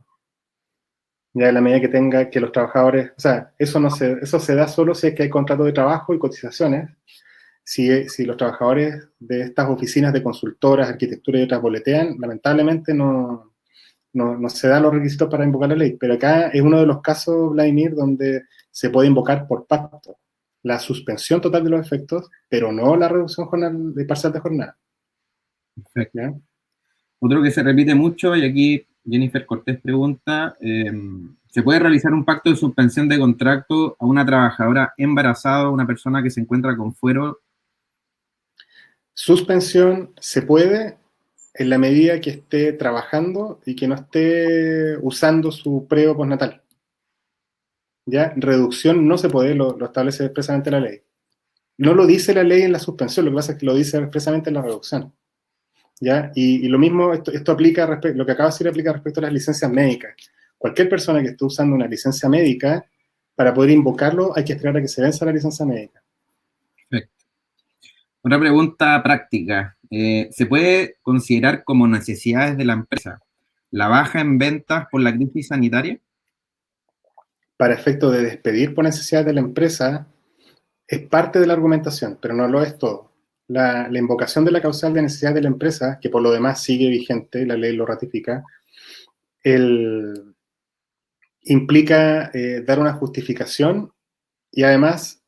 Ya en la medida que tenga que los trabajadores, o sea, eso se da solo si es que hay contrato de trabajo y cotizaciones. Si los trabajadores de estas oficinas de consultoras, arquitectura y otras boletean, lamentablemente no se dan los requisitos para invocar la ley. Pero acá es uno de los casos, Vladimir, donde se puede invocar por pacto la suspensión total de los efectos, pero no la reducción de parcial de jornada. Perfecto. ¿Ya? Otro que se repite mucho, y aquí Jennifer Cortés pregunta, ¿se puede realizar un pacto de suspensión de contrato a una trabajadora embarazada o una persona que se encuentra con fuero? Suspensión se puede en la medida que esté trabajando y que no esté usando su pre o postnatal. ¿Ya? Reducción no se puede, lo establece expresamente la ley. No lo dice la ley en la suspensión, lo que pasa es que lo dice expresamente en la reducción. ¿Ya? Y lo mismo, esto aplica, lo que acaba de decir aplica respecto a las licencias médicas. Cualquier persona que esté usando una licencia médica, para poder invocarlo, hay que esperar a que se venza la licencia médica. Perfecto. Otra pregunta práctica. ¿Se puede considerar como necesidades de la empresa la baja en ventas por la crisis sanitaria? Para efecto de despedir por necesidades de la empresa, es parte de la argumentación, pero no lo es todo. La invocación de la causal de necesidad de la empresa, que por lo demás sigue vigente, la ley lo ratifica, implica dar una justificación y además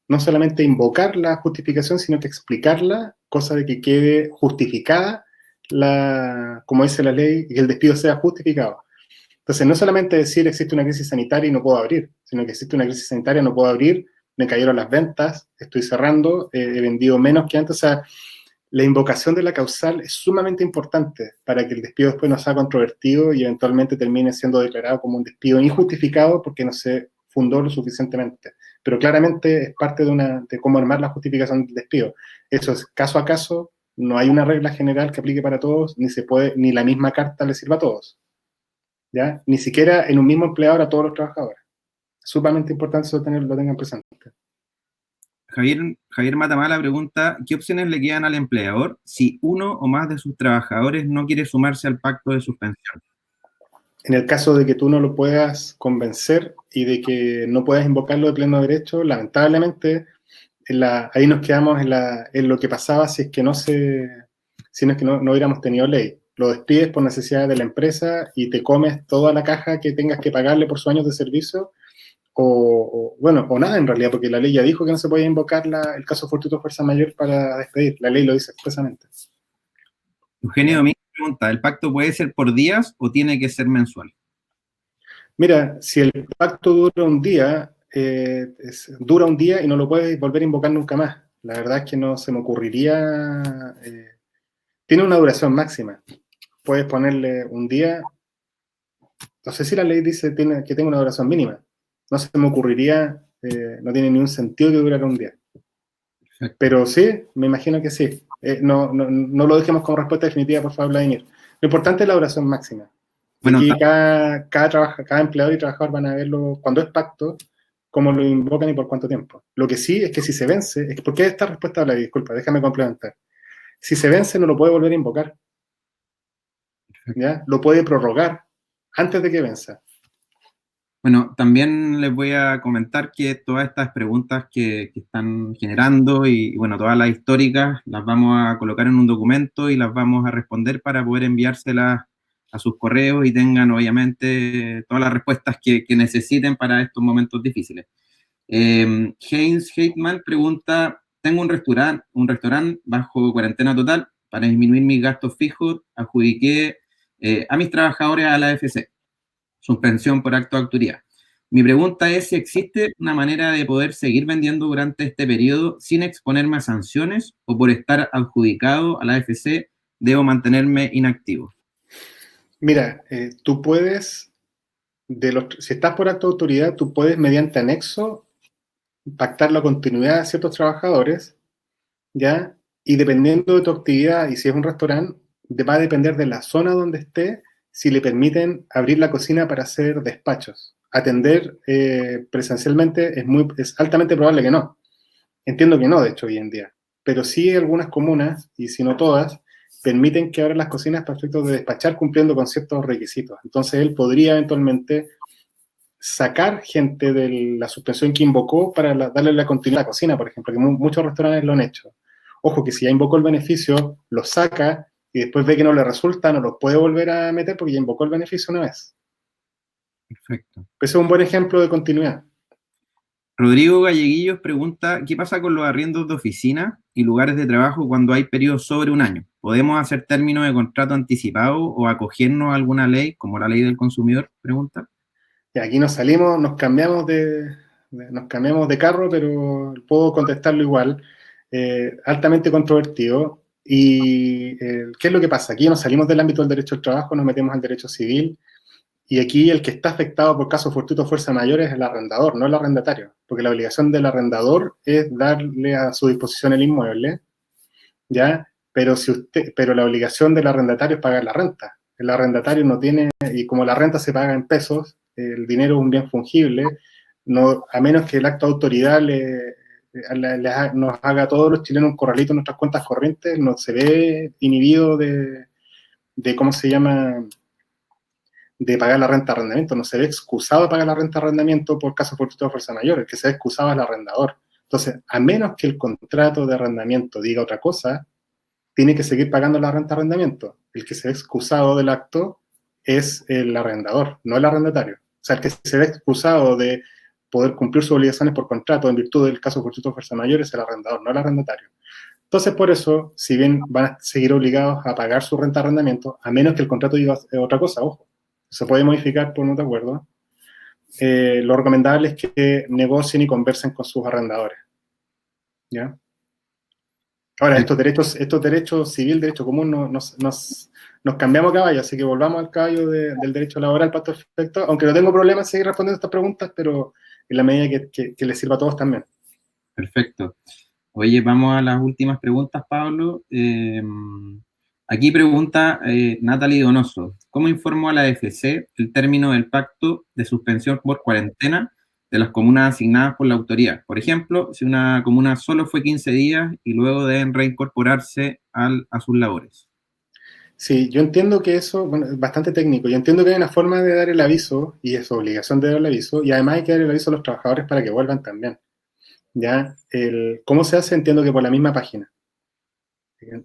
no solamente invocar la justificación, sino que explicarla, cosa de que quede justificada, como dice la ley, y que el despido sea justificado. Entonces, no solamente decir existe una crisis sanitaria y no puedo abrir, sino que existe una crisis sanitaria, no puedo abrir, me cayeron las ventas, estoy cerrando, he vendido menos que antes. O sea, la invocación de la causal es sumamente importante para que el despido después no sea controvertido y eventualmente termine siendo declarado como un despido injustificado porque no se fundó lo suficientemente. Pero claramente es parte de cómo armar la justificación del despido. Eso es caso a caso, no hay una regla general que aplique para todos, ni la misma carta le sirva a todos. ¿Ya? Ni siquiera en un mismo empleador a todos los trabajadores. Es sumamente importante eso lo tengan presente. Javier Matamala pregunta, ¿qué opciones le quedan al empleador si uno o más de sus trabajadores no quiere sumarse al pacto de suspensión? En el caso de que tú no lo puedas convencer y de que no puedas invocarlo de pleno derecho, lamentablemente ahí nos quedamos en lo que pasaba si es que si no es que no hubiéramos tenido ley. Lo despides por necesidades de la empresa y te comes toda la caja que tengas que pagarle por sus años de servicio, o nada en realidad, porque la ley ya dijo que no se podía invocar el caso fortuito fuerza mayor para despedir. La ley lo dice expresamente. Eugenio Domínguez pregunta, ¿el pacto puede ser por días o tiene que ser mensual? Mira, si el pacto dura un día, dura un día y no lo puedes volver a invocar nunca más. La verdad es que no se me ocurriría. Tiene una duración máxima. Puedes ponerle un día. No sé si la ley dice que tenga una duración mínima. No se me ocurriría, no tiene ningún sentido que durara un día. Perfecto. Pero sí, me imagino que sí. No lo dejemos como respuesta definitiva, por favor, Vladimir. Lo importante es la duración máxima. Bueno, Aquí cada empleador y trabajador van a verlo, cuando es pacto, cómo lo invocan y por cuánto tiempo. Lo que sí es que si se vence, ¿por qué esta respuesta habla? Disculpa, déjame complementar. Si se vence, no lo puede volver a invocar. ¿Ya? Lo puede prorrogar antes de que venza. Bueno, también les voy a comentar que todas estas preguntas que están generando y, bueno, todas las históricas las vamos a colocar en un documento y las vamos a responder para poder enviárselas a sus correos y tengan, obviamente, todas las respuestas que necesiten para estos momentos difíciles. Heinz Heitman pregunta, tengo un restaurante bajo cuarentena total, para disminuir mis gastos fijos, adjudiqué a mis trabajadores a la AFC, suspensión por acto de autoridad. Mi pregunta es si existe una manera de poder seguir vendiendo durante este periodo sin exponerme a sanciones o por estar adjudicado a la AFC debo mantenerme inactivo. Mira, tú puedes, si estás por acto de autoridad, tú puedes mediante anexo pactar la continuidad de ciertos trabajadores, ¿ya? Y dependiendo de tu actividad, y si es un restaurante, va a depender de la zona donde esté, si le permiten abrir la cocina para hacer despachos. Atender presencialmente es altamente probable que no. Entiendo que no, de hecho, hoy en día. Pero sí algunas comunas, y si no todas, permiten que abran las cocinas para efectos de despachar cumpliendo con ciertos requisitos. Entonces él podría eventualmente sacar gente de la suspensión que invocó para darle la continuidad a la cocina, por ejemplo, que muchos restaurantes lo han hecho. Ojo, que si ya invocó el beneficio, lo saca y después ve que no le resulta, no lo puede volver a meter porque ya invocó el beneficio una vez. Perfecto. Ese es un buen ejemplo de continuidad. Rodrigo Galleguillos pregunta, ¿qué pasa con los arriendos de oficina y lugares de trabajo cuando hay periodos sobre un año? ¿Podemos hacer términos de contrato anticipado o acogernos a alguna ley, como la ley del consumidor? Pregunta. Y aquí nos salimos, nos cambiamos de carro, pero puedo contestarlo igual. Altamente controvertido. ¿Y qué es lo que pasa? Aquí nos salimos del ámbito del derecho al trabajo, nos metemos al derecho civil. Y aquí el que está afectado por caso fortuito fuerza mayor es el arrendador, no el arrendatario, porque la obligación del arrendador es darle a su disposición el inmueble, ¿ya? Pero la obligación del arrendatario es pagar la renta. El arrendatario no tiene, y como la renta se paga en pesos, el dinero es un bien fungible, no, a menos que el acto de autoridad nos haga a todos los chilenos un corralito en nuestras cuentas corrientes, no se ve inhibido de ¿cómo se llama?, de pagar la renta de arrendamiento, no se ve excusado de pagar la renta de arrendamiento por caso fortuito de fuerza mayor, el que se ve excusado es el arrendador. Entonces, a menos que el contrato de arrendamiento diga otra cosa, tiene que seguir pagando la renta de arrendamiento. El que se ve excusado del acto es el arrendador, no el arrendatario. O sea, el que se ve excusado de poder cumplir sus obligaciones por contrato en virtud del caso fortuito de fuerza mayor es el arrendador, no el arrendatario. Entonces, por eso, si bien van a seguir obligados a pagar su renta de arrendamiento, a menos que el contrato diga otra cosa, ojo, se puede modificar por no de acuerdo, lo recomendable es que negocien y conversen con sus arrendadores. ¿Ya? Ahora, estos derechos civil, derecho común, nos cambiamos caballo, así que volvamos al caballo del derecho laboral para todo efecto, aunque no tengo problema en seguir respondiendo estas preguntas, pero en la medida que les sirva a todos también. Perfecto. Oye, vamos a las últimas preguntas, Pablo. Aquí pregunta Natalie Donoso, ¿cómo informó a la AFC el término del pacto de suspensión por cuarentena de las comunas asignadas por la autoridad. Por ejemplo, si una comuna solo fue 15 días y luego deben reincorporarse a sus labores. Sí, yo entiendo que eso, bueno, es bastante técnico. Yo entiendo que hay una forma de dar el aviso, y es obligación de dar el aviso, y además hay que dar el aviso a los trabajadores para que vuelvan también. ¿Ya? ¿Cómo se hace? Entiendo que por la misma página.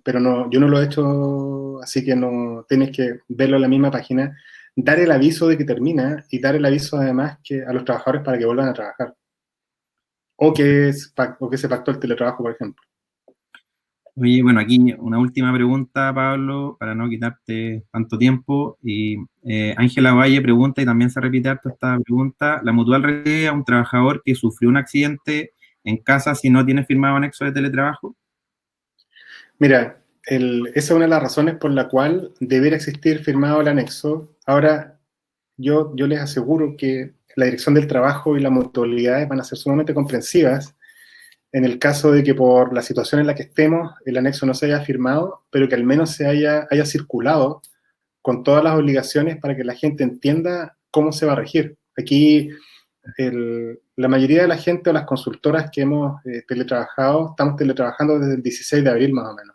Pero no, yo no lo he hecho, así que no tienes que verlo en la misma página. Dar el aviso de que termina y dar el aviso además que a los trabajadores para que vuelvan a trabajar. O que se pactó el teletrabajo, por ejemplo. Oye, bueno, aquí una última pregunta, Pablo, para no quitarte tanto tiempo. Y Ángela Valle pregunta, y también se repite harto esta pregunta: ¿la mutual recibe a un trabajador que sufrió un accidente en casa si no tiene firmado anexo de teletrabajo? Mira, esa es una de las razones por la cual debería existir firmado el anexo. Ahora, yo les aseguro que la Dirección del Trabajo y las mutualidades van a ser sumamente comprensivas en el caso de que por la situación en la que estemos el anexo no se haya firmado, pero que al menos haya circulado con todas las obligaciones para que la gente entienda cómo se va a regir. Aquí la mayoría de la gente o las consultoras que hemos teletrabajado, estamos teletrabajando desde el 16 de abril más o menos,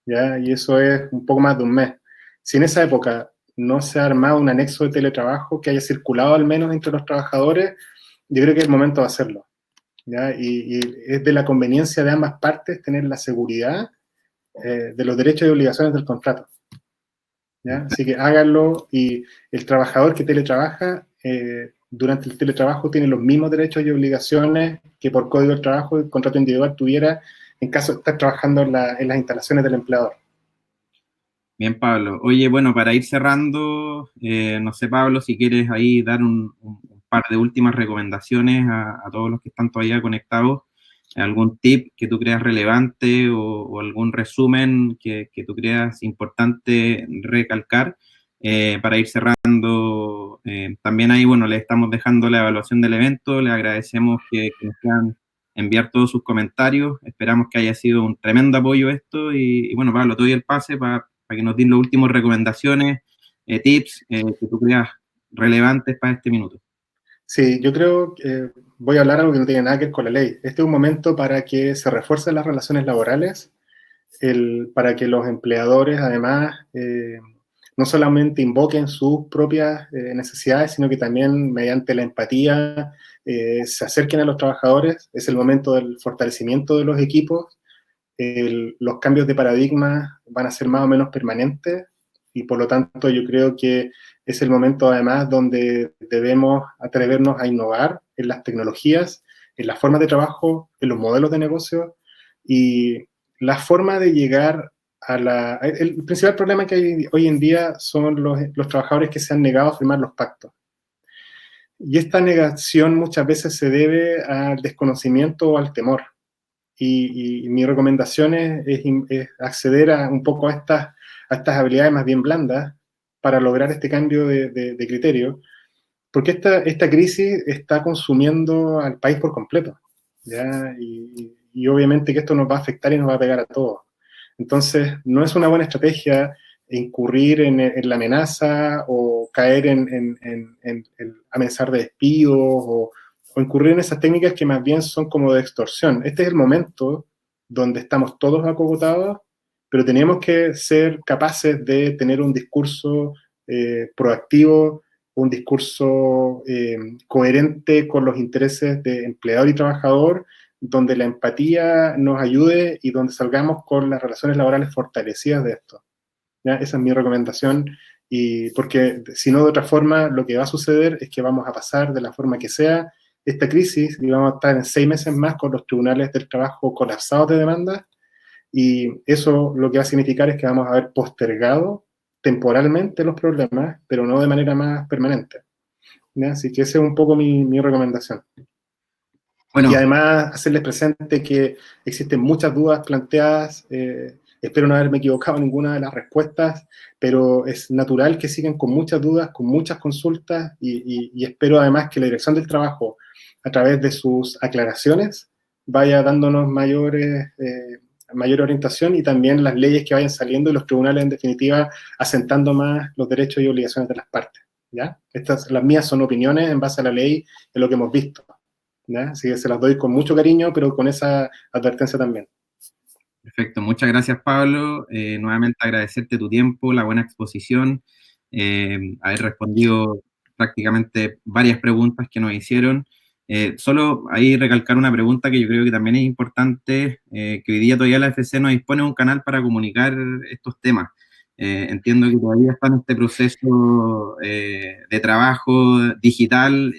¿ya? Y eso es un poco más de un mes. Si en esa época no se ha armado un anexo de teletrabajo que haya circulado al menos entre los trabajadores, yo creo que es el momento de hacerlo, ¿ya? Y es de la conveniencia de ambas partes tener la seguridad de los derechos y obligaciones del contrato, ¿ya? Así que háganlo, y el trabajador que teletrabaja durante el teletrabajo tiene los mismos derechos y obligaciones que por código de trabajo el contrato individual tuviera en caso de estar trabajando en las instalaciones del empleador. Bien, Pablo. Oye, bueno, para ir cerrando, no sé, Pablo, si quieres ahí dar un par de últimas recomendaciones a todos los que están todavía conectados, algún tip que tú creas relevante o algún resumen que tú creas importante recalcar para ir cerrando. También ahí, bueno, le estamos dejando la evaluación del evento, le agradecemos que nos puedan enviar todos sus comentarios, esperamos que haya sido un tremendo apoyo esto y bueno, Pablo, te doy el pase para que nos den las últimas recomendaciones, tips que tú creas relevantes para este minuto. Sí, yo creo que voy a hablar algo que no tiene nada que ver con la ley. Este es un momento para que se refuercen las relaciones laborales, para que los empleadores además no solamente invoquen sus propias necesidades, sino que también mediante la empatía se acerquen a los trabajadores. Es el momento del fortalecimiento de los equipos. Los cambios de paradigma van a ser más o menos permanentes, y por lo tanto yo creo que es el momento además donde debemos atrevernos a innovar en las tecnologías, en las formas de trabajo, en los modelos de negocio, y la forma de llegar a la... El principal problema que hay hoy en día son los trabajadores que se han negado a firmar los pactos. Y esta negación muchas veces se debe al desconocimiento o al temor. Y mi recomendación es acceder un poco a estas habilidades más bien blandas para lograr este cambio de criterio, porque esta crisis está consumiendo al país por completo, ¿ya? Y obviamente que esto nos va a afectar y nos va a pegar a todos. Entonces, no es una buena estrategia incurrir en la amenaza o caer en amenazar de despidos o incurrir en esas técnicas que más bien son como de extorsión. Este es el momento donde estamos todos acogotados, pero tenemos que ser capaces de tener un discurso proactivo, un discurso coherente con los intereses de empleador y trabajador, donde la empatía nos ayude y donde salgamos con las relaciones laborales fortalecidas de esto, ¿ya? Esa es mi recomendación, y porque si no, de otra forma, lo que va a suceder es que vamos a pasar de la forma que sea esta crisis y vamos a estar en 6 meses más con los tribunales del trabajo colapsados de demanda, y eso lo que va a significar es que vamos a haber postergado temporalmente los problemas, pero no de manera más permanente, ¿ya? Así que esa es un poco mi recomendación. Y Bueno, además hacerles presente que existen muchas dudas planteadas, espero no haberme equivocado en ninguna de las respuestas, pero es natural que sigan con muchas dudas, con muchas consultas, y espero además que la Dirección del Trabajo, a través de sus aclaraciones, vaya dándonos mayor orientación, y también las leyes que vayan saliendo y los tribunales en definitiva asentando más los derechos y obligaciones de las partes. ¿ya? Las mías son opiniones en base a la ley de lo que hemos visto, ¿ya? Así que se las doy con mucho cariño, pero con esa advertencia también. Perfecto, muchas gracias Pablo. Nuevamente agradecerte tu tiempo, la buena exposición, haber respondido prácticamente varias preguntas que nos hicieron. Solo ahí recalcar una pregunta que yo creo que también es importante, que hoy día todavía la FC no dispone de un canal para comunicar estos temas. Entiendo que todavía está en este proceso de trabajo digital,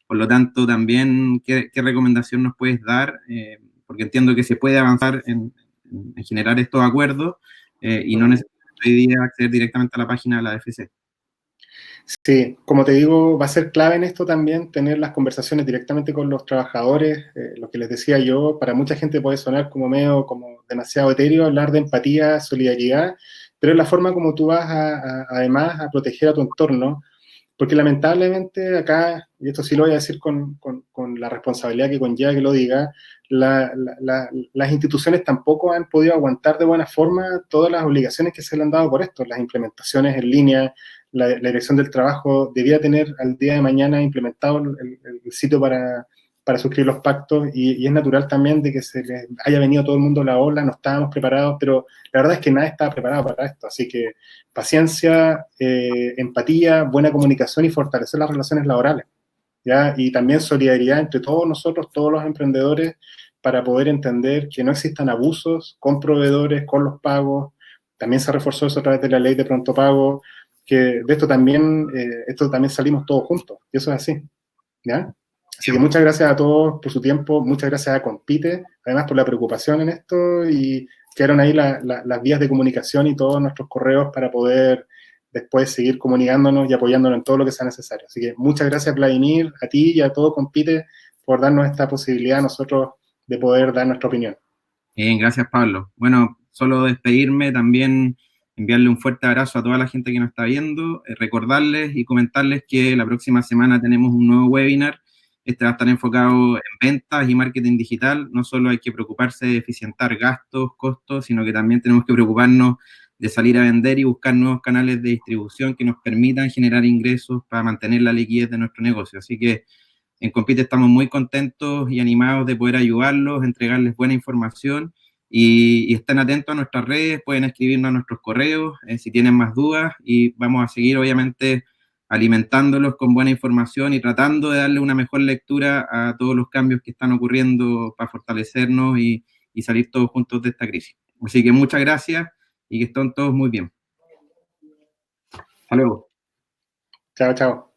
por lo tanto también, ¿qué recomendación nos puedes dar? Porque entiendo que se puede avanzar en generar estos acuerdos y no necesariamente hoy día acceder directamente a la página de la AFC. Sí, como te digo, va a ser clave en esto también tener las conversaciones directamente con los trabajadores. Lo que les decía yo, para mucha gente puede sonar como medio, como demasiado etéreo hablar de empatía, solidaridad, pero es la forma como tú vas además a proteger a tu entorno, porque lamentablemente acá, y esto sí lo voy a decir con la responsabilidad que conlleva que lo diga, las instituciones tampoco han podido aguantar de buena forma todas las obligaciones que se le han dado por esto, las implementaciones en línea. La Dirección del Trabajo debía tener al día de mañana implementado el sitio para suscribir los pactos y es natural también de que se les haya venido todo el mundo a la ola, no estábamos preparados, pero la verdad es que nadie estaba preparado para esto, así que paciencia, empatía, buena comunicación y fortalecer las relaciones laborales, ¿ya? Y también solidaridad entre todos nosotros, todos los emprendedores, para poder entender que no existan abusos con proveedores, con los pagos. También se reforzó eso a través de la ley de pronto pago, que de esto también salimos todos juntos, y eso es así, ¿ya? Así que muchas gracias a todos por su tiempo, muchas gracias a Compite, además por la preocupación en esto, y quedaron ahí las vías de comunicación y todos nuestros correos para poder después seguir comunicándonos y apoyándonos en todo lo que sea necesario. Así que muchas gracias, Vladimir, a ti y a todo Compite por darnos esta posibilidad a nosotros de poder dar nuestra opinión. Bien, gracias Pablo. Bueno, solo despedirme, también enviarle un fuerte abrazo a toda la gente que nos está viendo, recordarles y comentarles que la próxima semana tenemos un nuevo webinar. Este va a estar enfocado en ventas y marketing digital. No solo hay que preocuparse de eficientar gastos, costos, sino que también tenemos que preocuparnos de salir a vender y buscar nuevos canales de distribución que nos permitan generar ingresos para mantener la liquidez de nuestro negocio. Así que en Compite estamos muy contentos y animados de poder ayudarlos, entregarles buena información y estén atentos a nuestras redes, pueden escribirnos a nuestros correos si tienen más dudas y vamos a seguir obviamente alimentándolos con buena información y tratando de darle una mejor lectura a todos los cambios que están ocurriendo para fortalecernos y salir todos juntos de esta crisis. Así que muchas gracias y que estén todos muy bien. Hasta luego. Chao, chao.